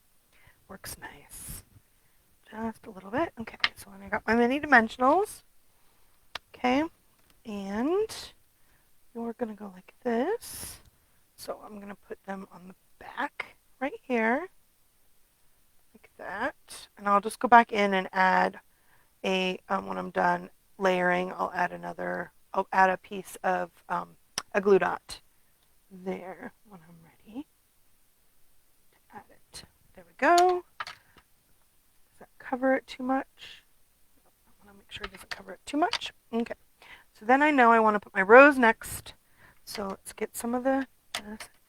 works nice. Just a little bit. Okay, so I got my mini dimensionals. Okay, and you're going to go like this. So I'm going to put them on the back right here. Like that. And I'll just go back in and add when I'm done layering, I'll add a piece of a glue dot there when I'm ready to add it. There we go. Does that cover it too much? I want to make sure it doesn't cover it too much. Okay. So then I know I want to put my rose next. So let's get some of the,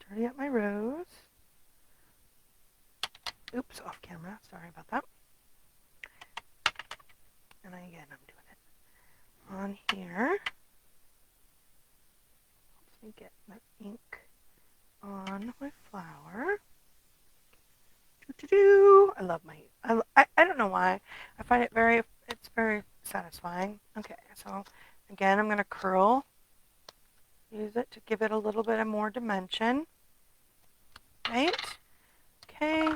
dirty up my rose. Oops, off camera. Sorry about that. And again, I'm doing it on here. Let me get that ink on my flower. I love my, I don't know why. I find it's very satisfying. Okay, so again, I'm going to use it to give it a little bit of more dimension. Right? Okay.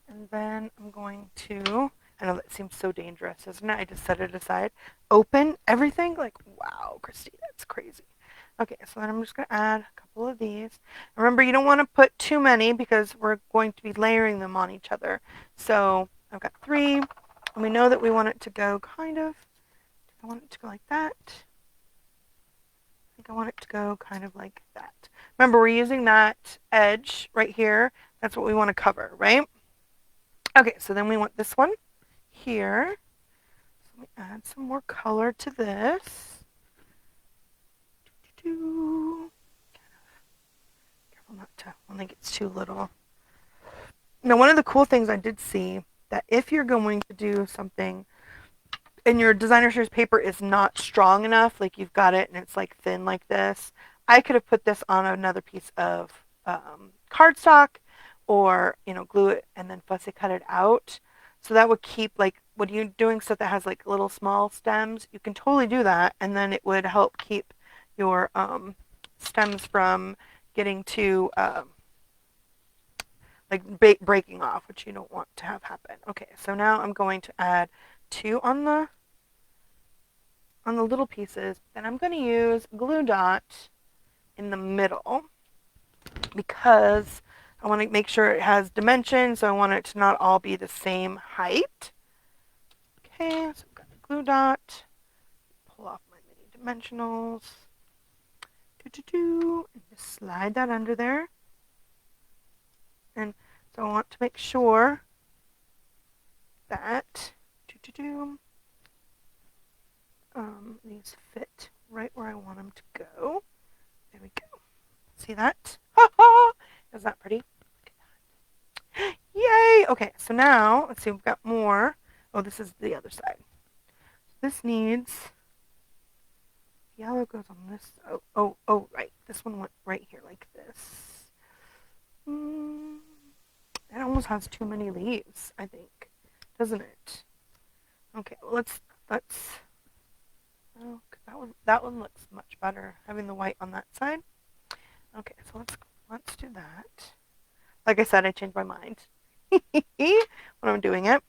And then I'm going to, I know that seems so dangerous, isn't it? I just set it aside. Open everything? Like, wow, Christy, that's crazy. Okay, so then I'm just going to add a couple of these. Remember, you don't want to put too many because we're going to be layering them on each other. So I've got 3, and we know that we want it to go I want it to go like that. I think I want it to go kind of like that. Remember, we're using that edge right here. That's what we want to cover, right? Okay, so then we want this one here. So let me add some more color to this. Do. Careful not to, I don't think it's too little. Now, one of the cool things I did see that if you're going to do something and your designer series paper is not strong enough, like you've got it and it's like thin like this, I could have put this on another piece of cardstock, or glue it and then fussy cut it out. So that would keep, like, when you're doing stuff that has like little small stems, you can totally do that, and then it would help keep your stems from getting too like breaking off, which you don't want to have happen. Okay, so now I'm going to add two on the little pieces, and I'm going to use glue dot in the middle because I want to make sure it has dimension, so I want it to not all be the same height. Okay, so I've got the glue dot, pull off my mini dimensionals, and just slide that under there. And so I want to make sure that these fit right where I want them to go. There we go. See that? Ha ha! Is that pretty? Look at that. Yay! Okay, so now let's see. We've got more. Oh, this is the other side. This needs yellow goes on this. Oh, right. This one went right here like this. It almost has too many leaves, I think, doesn't it? Okay, well, let's. Oh, that one looks much better, having the white on that side. Okay, so let's do that. Like I said, I changed my mind when I'm doing it.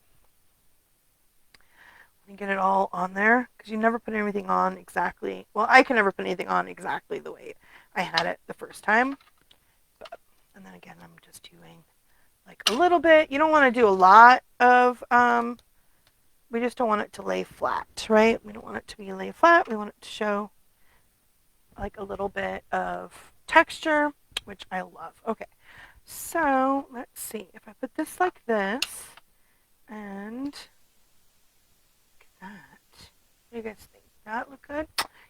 Let me get it all on there, because you never put everything on exactly. Well, I can never put anything on exactly the way I had it the first time. And then again, I'm just doing like a little bit. You don't want to do a lot of, we just don't want it to lay flat, right? We don't want it to be lay flat. We want it to show like a little bit of texture, which I love. Okay, so let's see. If I put this like this, and look at that. What do you guys think? That look good?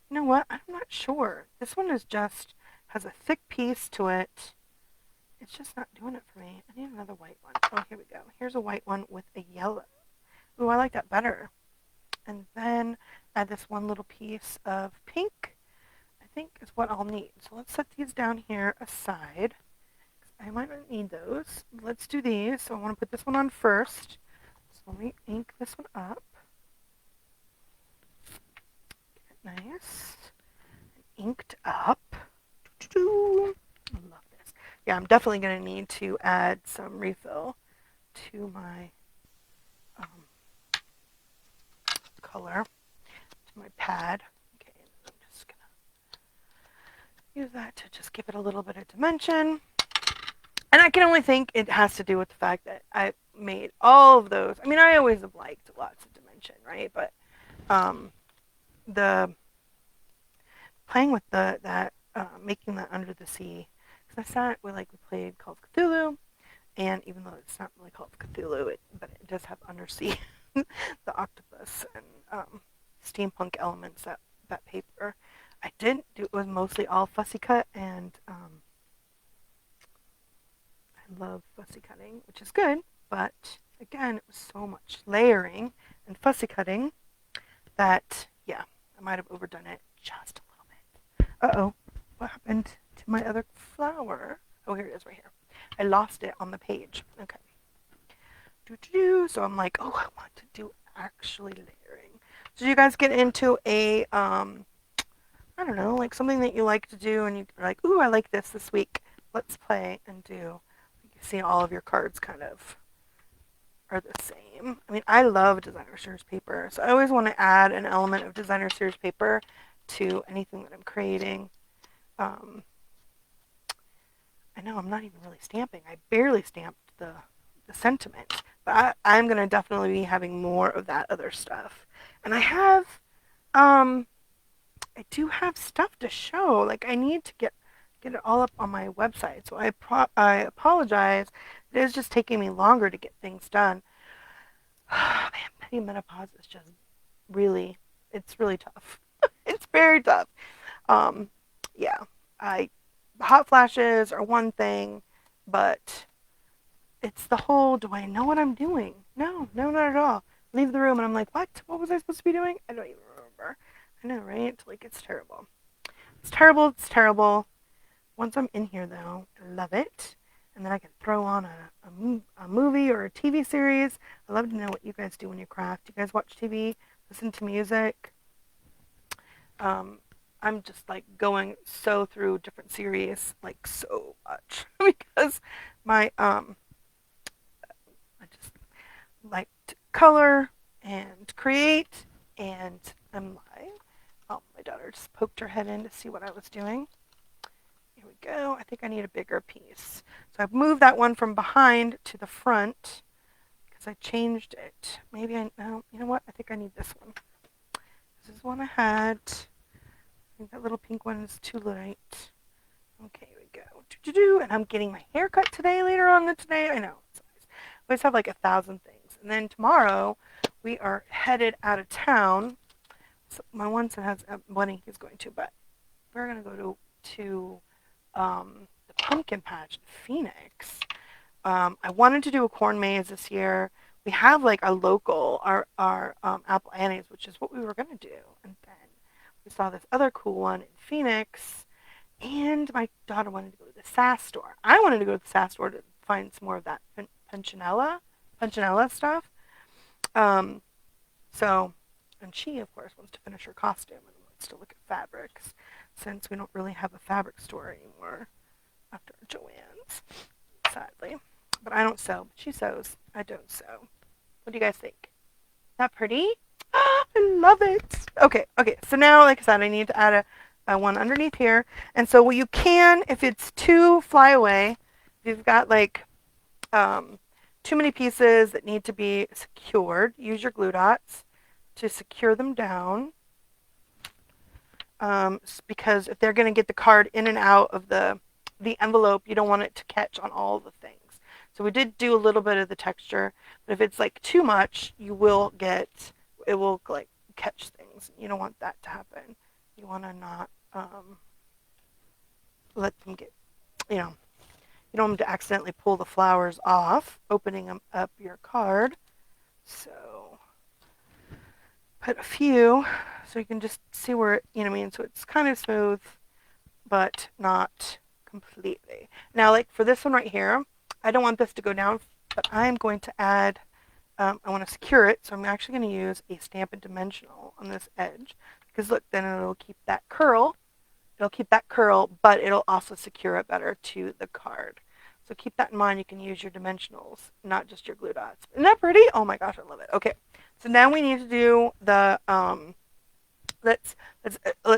You know what? I'm not sure. This one is just, has a thick piece to it. It's just not doing it for me. I need another white one. Oh, here we go. Here's a white one with a yellow. Ooh, I like that better. And then add this one little piece of pink, I think is what I'll need. So let's set these down here aside. I might not need those. Let's do these. So I want to put this one on first. So let me ink this one up. Get it nice. Inked up. I love this. Yeah, I'm definitely going to need to add some refill to my color, to my pad. Okay, I'm just going to use that to just give it a little bit of dimension. And I can only think it has to do with the fact that I made all of those. I mean, I always have liked lots of dimension, right? But the playing with making that under the sea, because I sat with, like, we played Call of Cthulhu, and even though it's not really Call of Cthulhu, but it does have undersea, the octopus and steampunk elements, that paper. I didn't do, it was mostly all fussy cut, and I love fussy cutting, which is good, but again, it was so much layering and fussy cutting that, yeah, I might have overdone it just a little bit. Uh-oh, what happened to my other flower? Oh, here it is right here. I lost it on the page. Okay. So I'm like, oh, I want to do actually layering. So you guys get into a, I don't know, like something that you like to do, and you're like, ooh, I like this week. Let's play and do. You see all of your cards kind of are the same. I mean, I love designer series paper, so I always want to add an element of designer series paper to anything that I'm creating. I know I'm not even really stamping. I barely stamped the sentiment, but I'm going to definitely be having more of that other stuff. And I do have stuff to show. Like, I need to get it all up on my website. So I apologize. It is just taking me longer to get things done. Man, perimenopause is just really, it's really tough. It's very tough. Yeah, I hot flashes are one thing, but it's the whole, do I know what I'm doing? No, no, not at all. Leave the room and I'm like, what? What was I supposed to be doing? I don't even remember. I know, right? Like, it's terrible. It's terrible. It's terrible. Once I'm in here, though, I love it. And then I can throw on a movie or a TV series. I love to know what you guys do when you craft. Do you guys watch TV? Listen to music? Um, I'm just like going so through different series, like so much because my I just like to color and create, and I'm live. Oh, my daughter just poked her head in to see what I was doing. Here we go. I think I need a bigger piece. So I've moved that one from behind to the front because I changed it. Maybe I, no, you know what? I think I need this one. This is one I had. I think that little pink one is too light. Okay, here we go. And I'm getting my hair cut today, later on today. I know. It's nice. I always have like 1,000 things. And then tomorrow, we are headed out of town. So my one son has a wedding he's going to, but we're going to go to the pumpkin patch in Phoenix. I wanted to do a corn maze this year. We have like a local, our apple annies, which is what we were going to do. And then we saw this other cool one in Phoenix. And my daughter wanted to go to the SAS store. I wanted to go to the SAS store to find some more of that punchinella stuff. Um, so, and she, of course, wants to finish her costume and wants to look at fabrics since we don't really have a fabric store anymore after Joann's, sadly. But I don't sew. But she sews. I don't sew. What do you guys think? Is that pretty? I love it. Okay, okay. So now, like I said, I need to add a one underneath here. And so what you can, if it's too fly away, if you've got like too many pieces that need to be secured, use your glue dots to secure them down. Because if they're going to get the card in and out of the envelope, you don't want it to catch on all the things. So we did do a little bit of the texture, but if it's like too much, you will get, it will like catch things. You don't want that to happen. You want to not let them get, you know, you don't want them to accidentally pull the flowers off, opening them up your card. So put a few so you can just see where, you know what I mean? So it's kind of smooth, but not completely. Now, like for this one right here, I don't want this to go down, but I'm going to add, I want to secure it, so I'm actually going to use a Stampin' Dimensional on this edge, because look, then it'll keep that curl. It'll keep that curl, but it'll also secure it better to the card. So keep that in mind. You can use your dimensionals, not just your glue dots. Isn't that pretty? Oh my gosh, I love it. Okay, so now we need to do the let's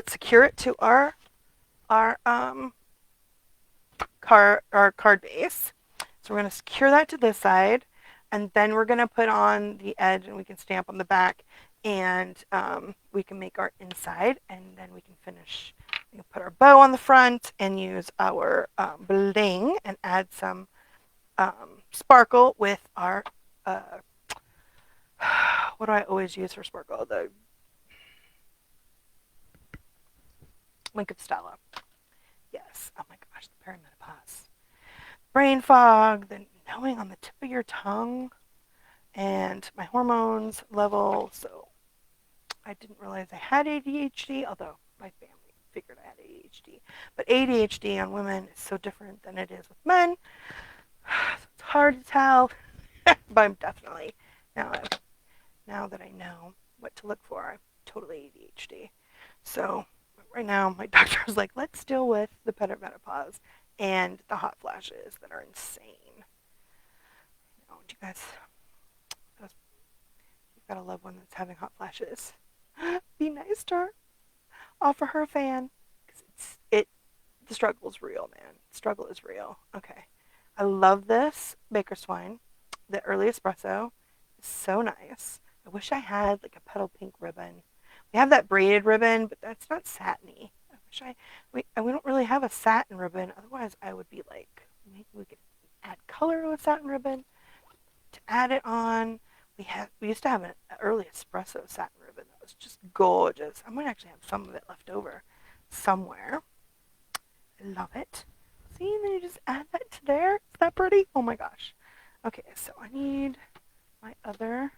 secure it to our card base. So we're going to secure that to this side, and then we're going to put on the edge, and we can stamp on the back, and we can make our inside, and then we can finish. We can put our bow on the front and use our bling and add some sparkle with our what do I always use for sparkle? The Link of Stella. Yes. Oh my gosh, the perimenopause. Brain fog, the knowing on the tip of your tongue, and my hormones level. So I didn't realize I had ADHD, although my family figured I had ADHD. But ADHD on women is so different than it is with men. So it's hard to tell, but I'm definitely, now that I know what to look for, I'm totally ADHD. So right now, my doctor was like, let's deal with the perimenopause and the hot flashes that are insane. You know, do you guys, you've got a loved one that's having hot flashes, be nice to her. Offer her a fan. Because the struggle is real, man. The struggle is real. Okay. I love this Baker's Twine. The early espresso is so nice. I wish I had like a petal pink ribbon. We have that braided ribbon, but that's not satiny. I wish we don't really have a satin ribbon. Otherwise, I would be like, maybe we could add color to a satin ribbon to add it on. We used to have an early espresso satin ribbon that was just gorgeous. I might actually have some of it left over somewhere. I love it. See, and then you just add that to there. Is that pretty? Oh my gosh. Okay, so I need my other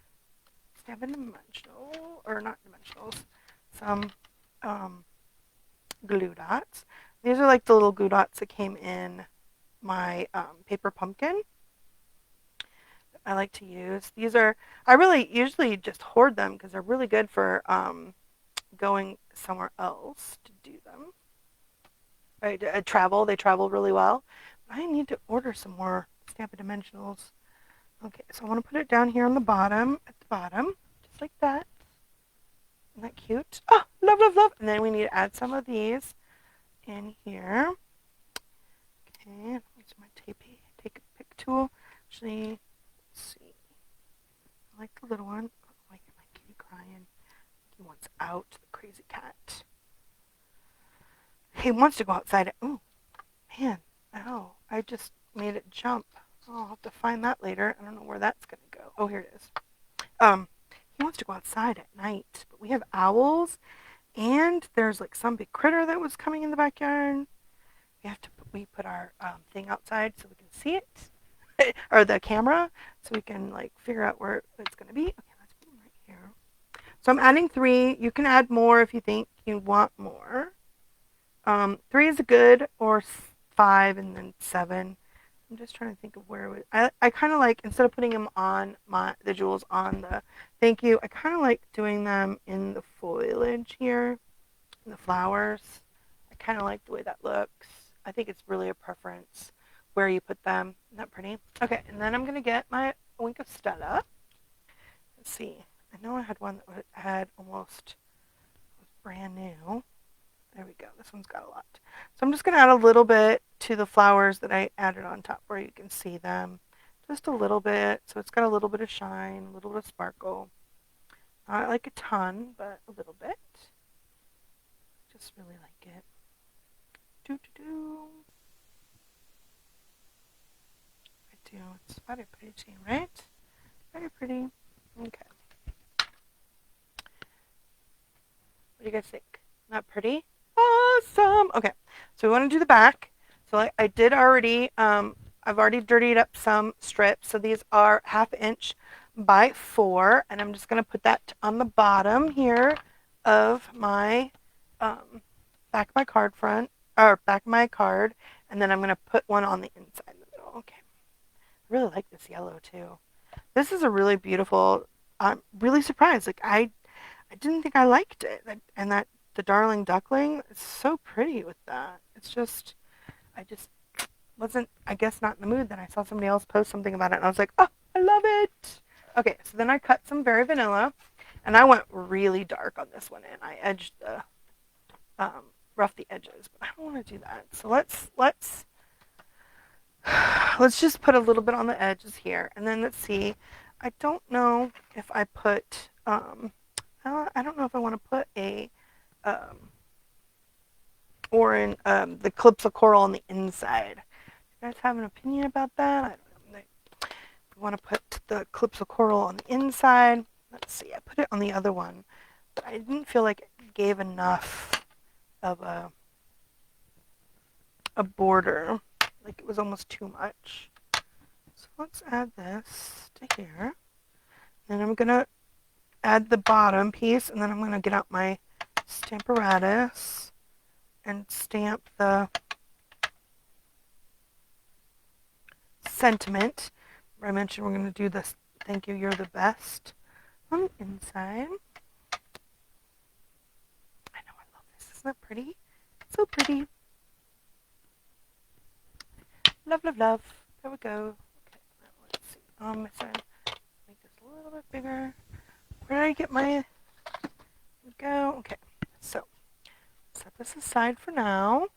Stampin' Dimensional, or not dimensionals, some glue dots. These are like the little glue dots that came in my paper pumpkin. I like to use. These are, I really usually just hoard them because they're really good for going somewhere else to do them. Right, they travel really well. But I need to order some more Stampin' Dimensionals. Okay, so I want to put it down here on the bottom, at the bottom, just like that. Isn't that cute? Oh, love, love, love. And then we need to add some of these in here. Okay, use my take a pick tool. Actually, let's see. I like the little one. Oh, I get my kitty crying. He wants out, the crazy cat. He wants to go outside. Oh, man. Oh, I just made it jump. Oh, I'll have to find that later. I don't know where that's going to go. Oh, here it is. He wants to go outside at night, but we have owls, and there's like some big critter that was coming in the backyard. We put our thing outside so we can see it, or the camera, so we can like figure out where it's going to be. Okay, let's put them right here. So I'm adding 3. You can add more if you think you want more. 3 is good, or 5, and then 7. I'm just trying to think of where I kind of like, instead of putting them on the jewels on the thank you, I kind of like doing them in the foliage here, in the flowers. I kind of like the way that looks. I think it's really a preference where you put them. Isn't that pretty? Okay, and then I'm going to get my Wink of Stella. Let's see. I know I had one that had almost, was brand new. There we go. This one's got a lot. So I'm just going to add a little bit to the flowers that I added on top where you can see them. Just a little bit. So it's got a little bit of shine, a little bit of sparkle. Not like a ton, but a little bit. Just really like it. Do. I do. It's very pretty, right? Very pretty. Okay. What do you guys think? Not pretty? Awesome. Okay. So we want to do the back. So I did already, I've already dirtied up some strips. So these are 1/2 inch by 4. And I'm just going to put that on the bottom here of my back of my card front, or back of my card. And then I'm going to put one on the inside in the middle. Okay. I really like this yellow too. This is a really beautiful, I'm really surprised. Like I didn't think I liked it. And that the Darling Duckling is so pretty with that. It's just, I just wasn't, I guess, not in the mood. Then I saw somebody else post something about it, and I was like, oh, I love it. Okay, so then I cut some Very Vanilla, and I went really dark on this one, and I edged the, rough the edges, but I don't want to do that. So let's just put a little bit on the edges here, and then let's see. I don't know if I put, I don't know if I want to put a, or in the clips of coral on the inside. You guys have an opinion about that? I don't know. We want to put the clips of coral on the inside. Let's see. I put it on the other one, but I didn't feel like it gave enough of a border. Like it was almost too much. So let's add this to here. Then I'm going to add the bottom piece, and then I'm going to get out my Stamparatus and stamp the sentiment. I mentioned we're going to do this thank you, you're the best on the inside. I know, I love this. Isn't that pretty? So pretty. Love, love, love. There we go. Okay, now let's see. Make this a little bit bigger. Where did I get my, there we go. Okay, so set this aside for now.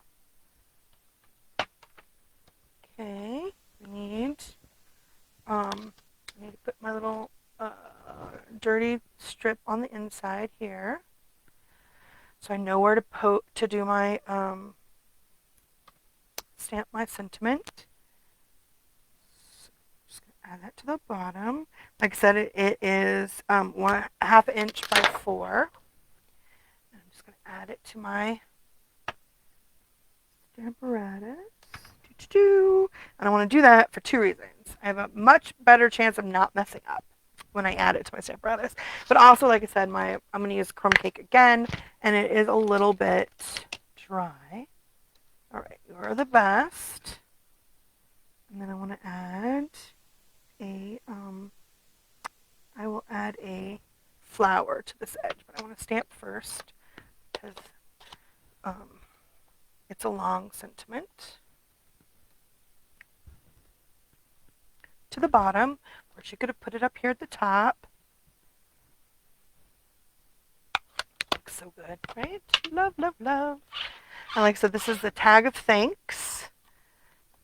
Okay, we need to put my little dirty strip on the inside here, so I know where to do my stamp my sentiment. So I'm just gonna add that to the bottom. Like I said, it is 1/2 inch by 4. And I'm just gonna add it to my Stamparatus. And I want to do that for two reasons. I have a much better chance of not messing up when I add it to my Stamparatus. But also, like I said, I'm going to use crumb cake again, and it is a little bit dry. All right, you are the best. And then I want to add I will add a flower to this edge, but I want to stamp first because it's a long sentiment. To the bottom, or she could have put it up here at the top. Looks so good, right? Love, love, love. And like I said, this is the tag of thanks.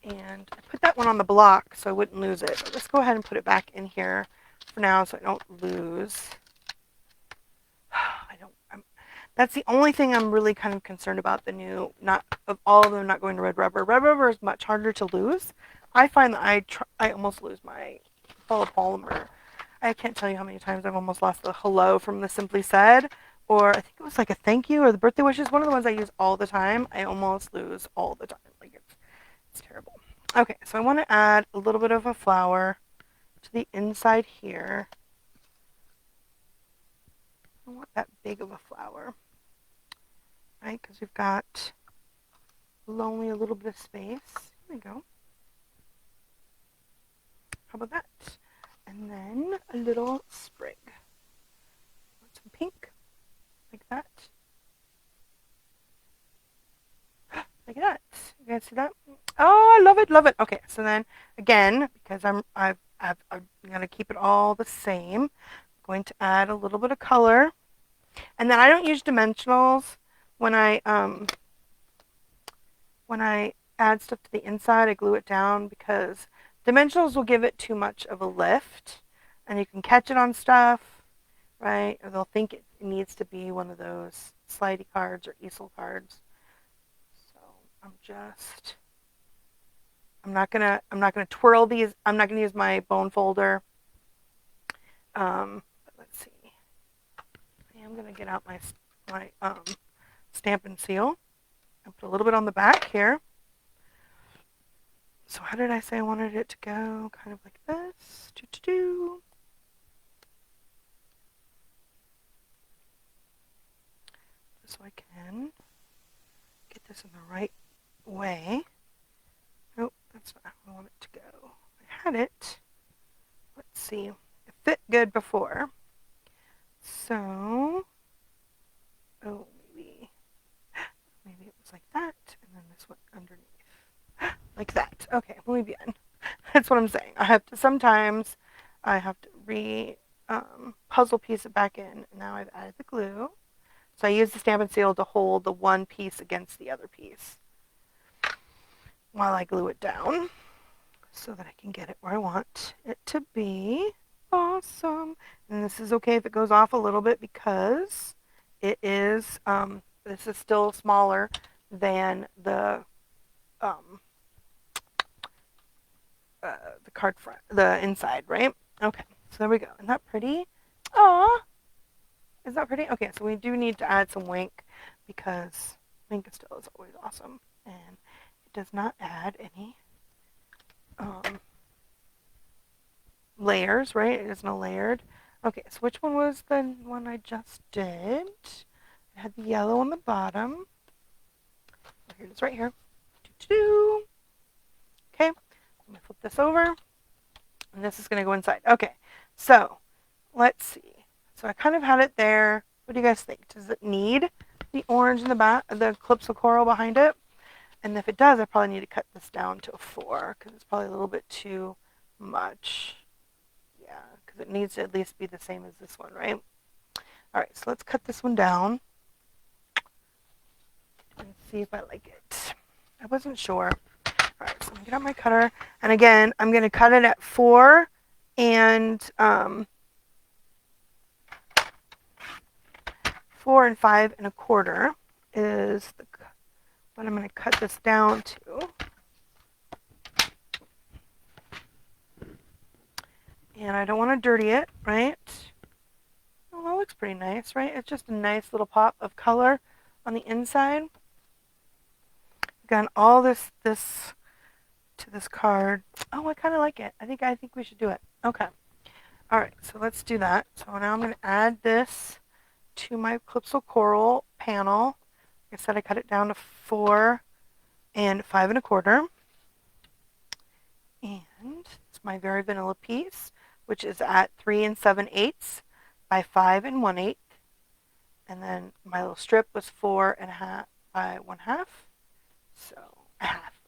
And I put that one on the block so I wouldn't lose it. But let's go ahead and put it back in here for now so I don't lose. That's the only thing I'm really kind of concerned about, the new, not of all of them not going to red rubber. Red rubber is much harder to lose. I find that I almost lose my polymer. I can't tell you how many times I've almost lost the hello from the Simply Said, or I think it was like a thank you or the birthday wishes. One of the ones I use all the time. I almost lose all the time. Like it's terrible. Okay, so I want to add a little bit of a flower to the inside here. I don't want that big of a flower, right? Because we've got only a little bit of space. There we go. How about that? And then a little sprig. Want some pink, like that. Like that. You guys see that? Oh, I love it, love it. Okay, so then again, because I'm gonna keep it all the same, I'm going to add a little bit of color, and then I don't use dimensionals when I add stuff to the inside. I glue it down because dimensionals will give it too much of a lift, and you can catch it on stuff, right? Or they'll think it needs to be one of those slidey cards or easel cards. So I'm not gonna twirl these. I'm not gonna use my bone folder. But let's see. I am gonna get out my stamp and seal and put a little bit on the back here. So how did I say I wanted it to go? Kind of like this. So I can get this in the right way. Nope, that's not how I want it to go. I had it. Let's see. It fit good before. So, oh, maybe it was like that, and then this went underneath. Like that. Okay, muy bien. That's what I'm saying. Sometimes I have to puzzle piece it back in. Now I've added the glue. So I use the Stamp and Seal to hold the one piece against the other piece while I glue it down so that I can get it where I want it to be. Awesome. And this is okay if it goes off a little bit because it is, this is still smaller than the card front, the inside, right? Okay, so there we go. Isn't that pretty? Aw, is that pretty? Okay, so we do need to add some wink because wink still is always awesome, and it does not add any layers, right? It is no layered. Okay, so which one was the one I just did? It had the yellow on the bottom. Oh, here it is right here. Okay, I'm going to flip this over, and this is going to go inside. Okay, so let's see. So I kind of had it there. What do you guys think? Does it need the orange in the back, the clips of coral behind it? And if it does, I probably need to cut this down to a 4 because it's probably a little bit too much. Yeah, because it needs to at least be the same as this one, right? All right, so let's cut this one down and see if I like it. I wasn't sure. All right, so I'm gonna get out my cutter, and again, I'm gonna cut it at 4 and 4 and 5 1/4 is what I'm gonna cut this down to. And I don't want to dirty it, right? Well, that looks pretty nice, right? It's just a nice little pop of color on the inside. done all this to this card. Oh, I kind of like it. I think we should do it. Okay. All right, so let's do that. So now I'm going to add this to my Calypso Coral panel. Like I said, I cut it down to 4 and 5 1/4. And it's my Very Vanilla piece, which is at 3 7/8 by 5 1/8. And then my little strip was 4 1/2 by 1/2. So a half,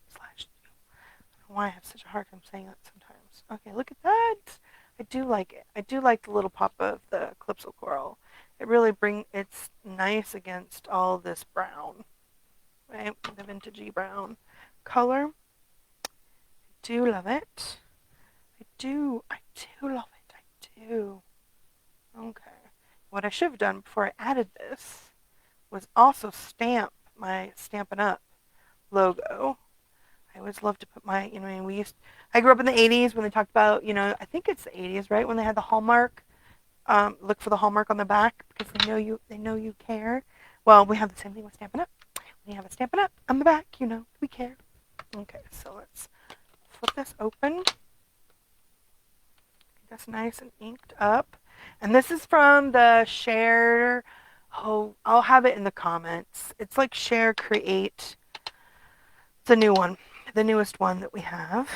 slash 2. I don't know why I have such a hard time saying that sometimes. Okay, look at that. I do like it. I do like the little pop of the Calypso Coral. It really it's nice against all this brown, right? The vintagey brown color. I do love it. I do love it. I do. Okay. What I should have done before I added this was also stamp my Stampin' Up logo. I always love to put my, I grew up in the 80s when they talked about, I think it's the 80s, right? When they had the Hallmark, look for the Hallmark on the back because they know you care. Well, we have the same thing with Stampin' Up. When you have a Stampin' Up on the back, we care. Okay, so let's flip this open. That's nice and inked up. And this is from the Share, I'll have it in the comments. It's like Share Create. It's a new one, the newest one that we have.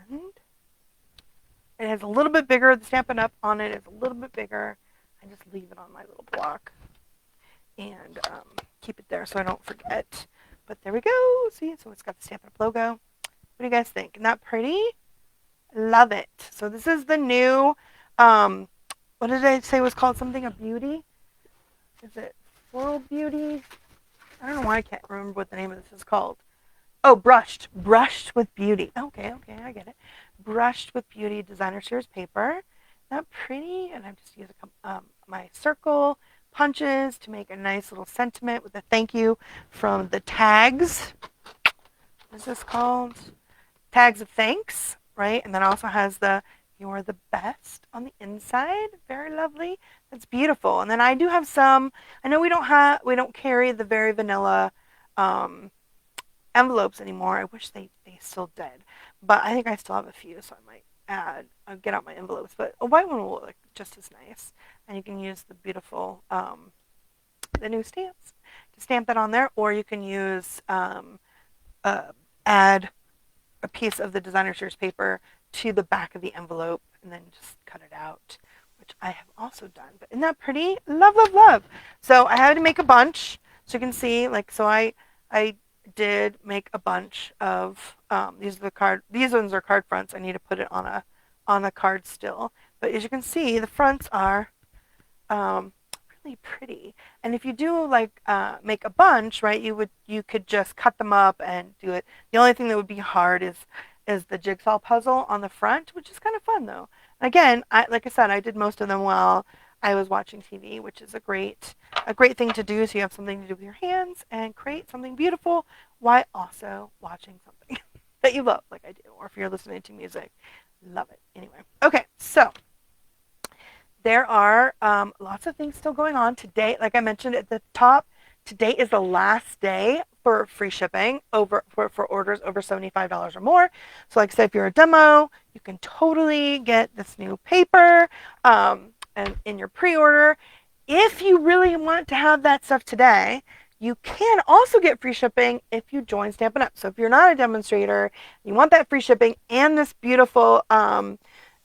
And it has a little bit bigger, the Stampin' Up on it is a little bit bigger. I just leave it on my little block and keep it there so I don't forget. But there we go. See, so it's got the Stampin' Up logo. What do you guys think? Isn't that pretty? Love it. So this is the new, what did I say was called something? A beauty? Is it Floral Beauty? I don't know why I can't remember what the name of this is called. Oh, Brushed with Beauty. Okay, I get it. Brushed with Beauty Designer Series paper. Isn't that pretty? And I'm just using my circle punches to make a nice little sentiment with a thank you from the tags. What is this called? Tags of thanks, right? And then also has the "You're the best" on the inside. Very lovely. That's beautiful. And then I do have some. I know we don't carry the Very Vanilla envelopes anymore. I wish they still did, but I think I still have a few, so I might get out my envelopes. But a white one will look just as nice, and you can use the beautiful the new stamps to stamp that on there, or you can use add a piece of the Designer Series paper to the back of the envelope and then just cut it out, which I have also done. But isn't that pretty? Love, love, love. So I had to make a bunch. So you can see, so I did make a bunch of these ones are card fronts. I need to put it on a card still. But as you can see, the fronts are really pretty. And if you do make a bunch, right, you could just cut them up and do it. The only thing that would be hard is the jigsaw puzzle on the front, which is kind of fun though. Again, like I said, I did most of them while I was watching TV, which is a great thing to do. So you have something to do with your hands and create something beautiful while also watching something that you love, like I do, or if you're listening to music, love it. Anyway, okay, so there are lots of things still going on today. Like I mentioned at the top, today is the last day for free shipping for orders over $75 or more. So like I said, if you're a demo, you can totally get this new paper and in your pre-order. If you really want to have that stuff today, you can also get free shipping if you join Stampin' Up. So if you're not a demonstrator, you want that free shipping and this beautiful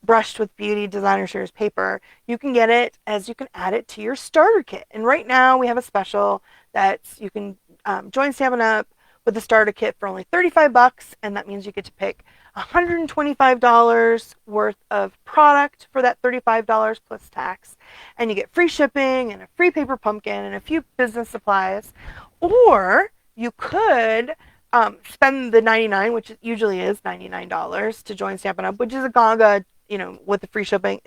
Brushed with Beauty Designer Series paper, you can get it as you can add it to your starter kit. And right now we have a special that you can join Stampin' Up with the starter kit for only $35, and that means you get to pick $125 worth of product for that $35 plus tax, and you get free shipping and a free paper pumpkin and a few business supplies. Or you could spend the $99, which usually is $99 to join Stampin' Up, which is a gaga, with the free shipping.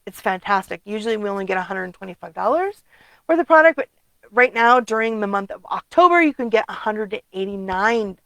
It's fantastic. Usually we only get $125 worth of product, but right now during the month of October, you can get $189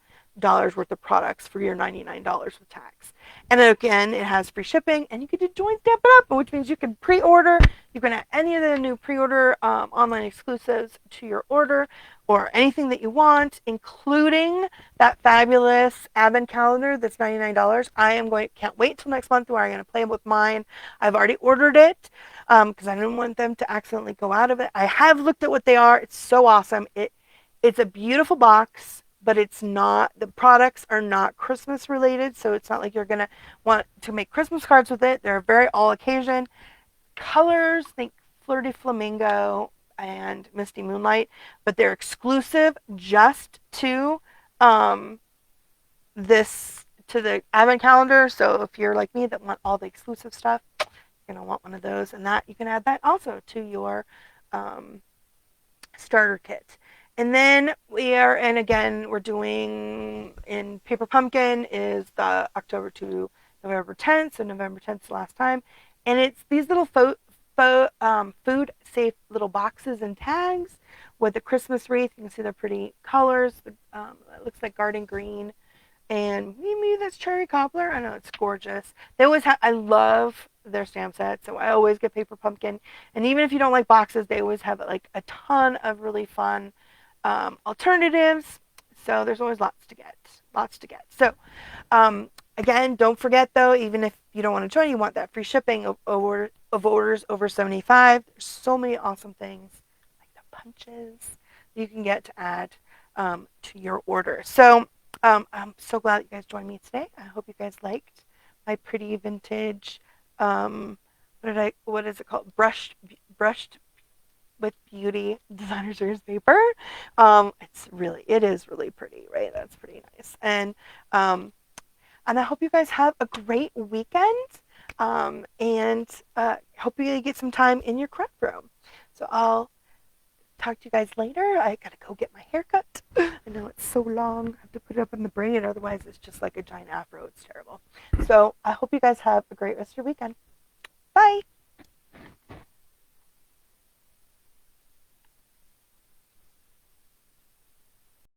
worth of products for your $99 with tax. And then again, it has free shipping, and you can do join stamp it up, which means you can pre-order. You can add any of the new pre-order online exclusives to your order, or anything that you want, including that fabulous advent calendar that's $99. Can't wait till next month where I'm going to play with mine. I've already ordered it because I didn't want them to accidentally go out of it. I have looked at what they are. It's so awesome. It's a beautiful box, but it's not, the products are not Christmas related, so it's not like you're gonna want to make Christmas cards with it. They're very all occasion colors. Think Flirty Flamingo and Misty Moonlight, but they're exclusive just to um, this to the advent calendar. So if you're like me that want all the exclusive stuff, you're gonna want one of those, and that you can add that also to your um, starter kit. And then and again, we're doing in Paper Pumpkin is the October to November 10th. So November 10th is the last time. And it's these little food safe little boxes and tags with the Christmas wreath. You can see they're pretty colors. It looks like garden green, and maybe that's cherry cobbler. I know it's gorgeous. They always have. I love their stamp set, so I always get Paper Pumpkin. And even if you don't like boxes, they always have like a ton of really fun alternatives. So there's always lots to get. So again, don't forget though, even if you don't want to join, you want that free shipping of orders over 75. There's so many awesome things like the punches you can get to add to your order. So I'm so glad that you guys joined me today. I hope you guys liked my pretty vintage. What is it called? Brushed with beauty designer series paper. It is really pretty, right? That's pretty nice. And I hope you guys have a great weekend. And hope you get some time in your craft room. So I'll talk to you guys later. I gotta go get my hair cut. I know it's so long. I have to put it up in the braid, otherwise it's just like a giant afro. It's terrible. So I hope you guys have a great rest of your weekend. Bye.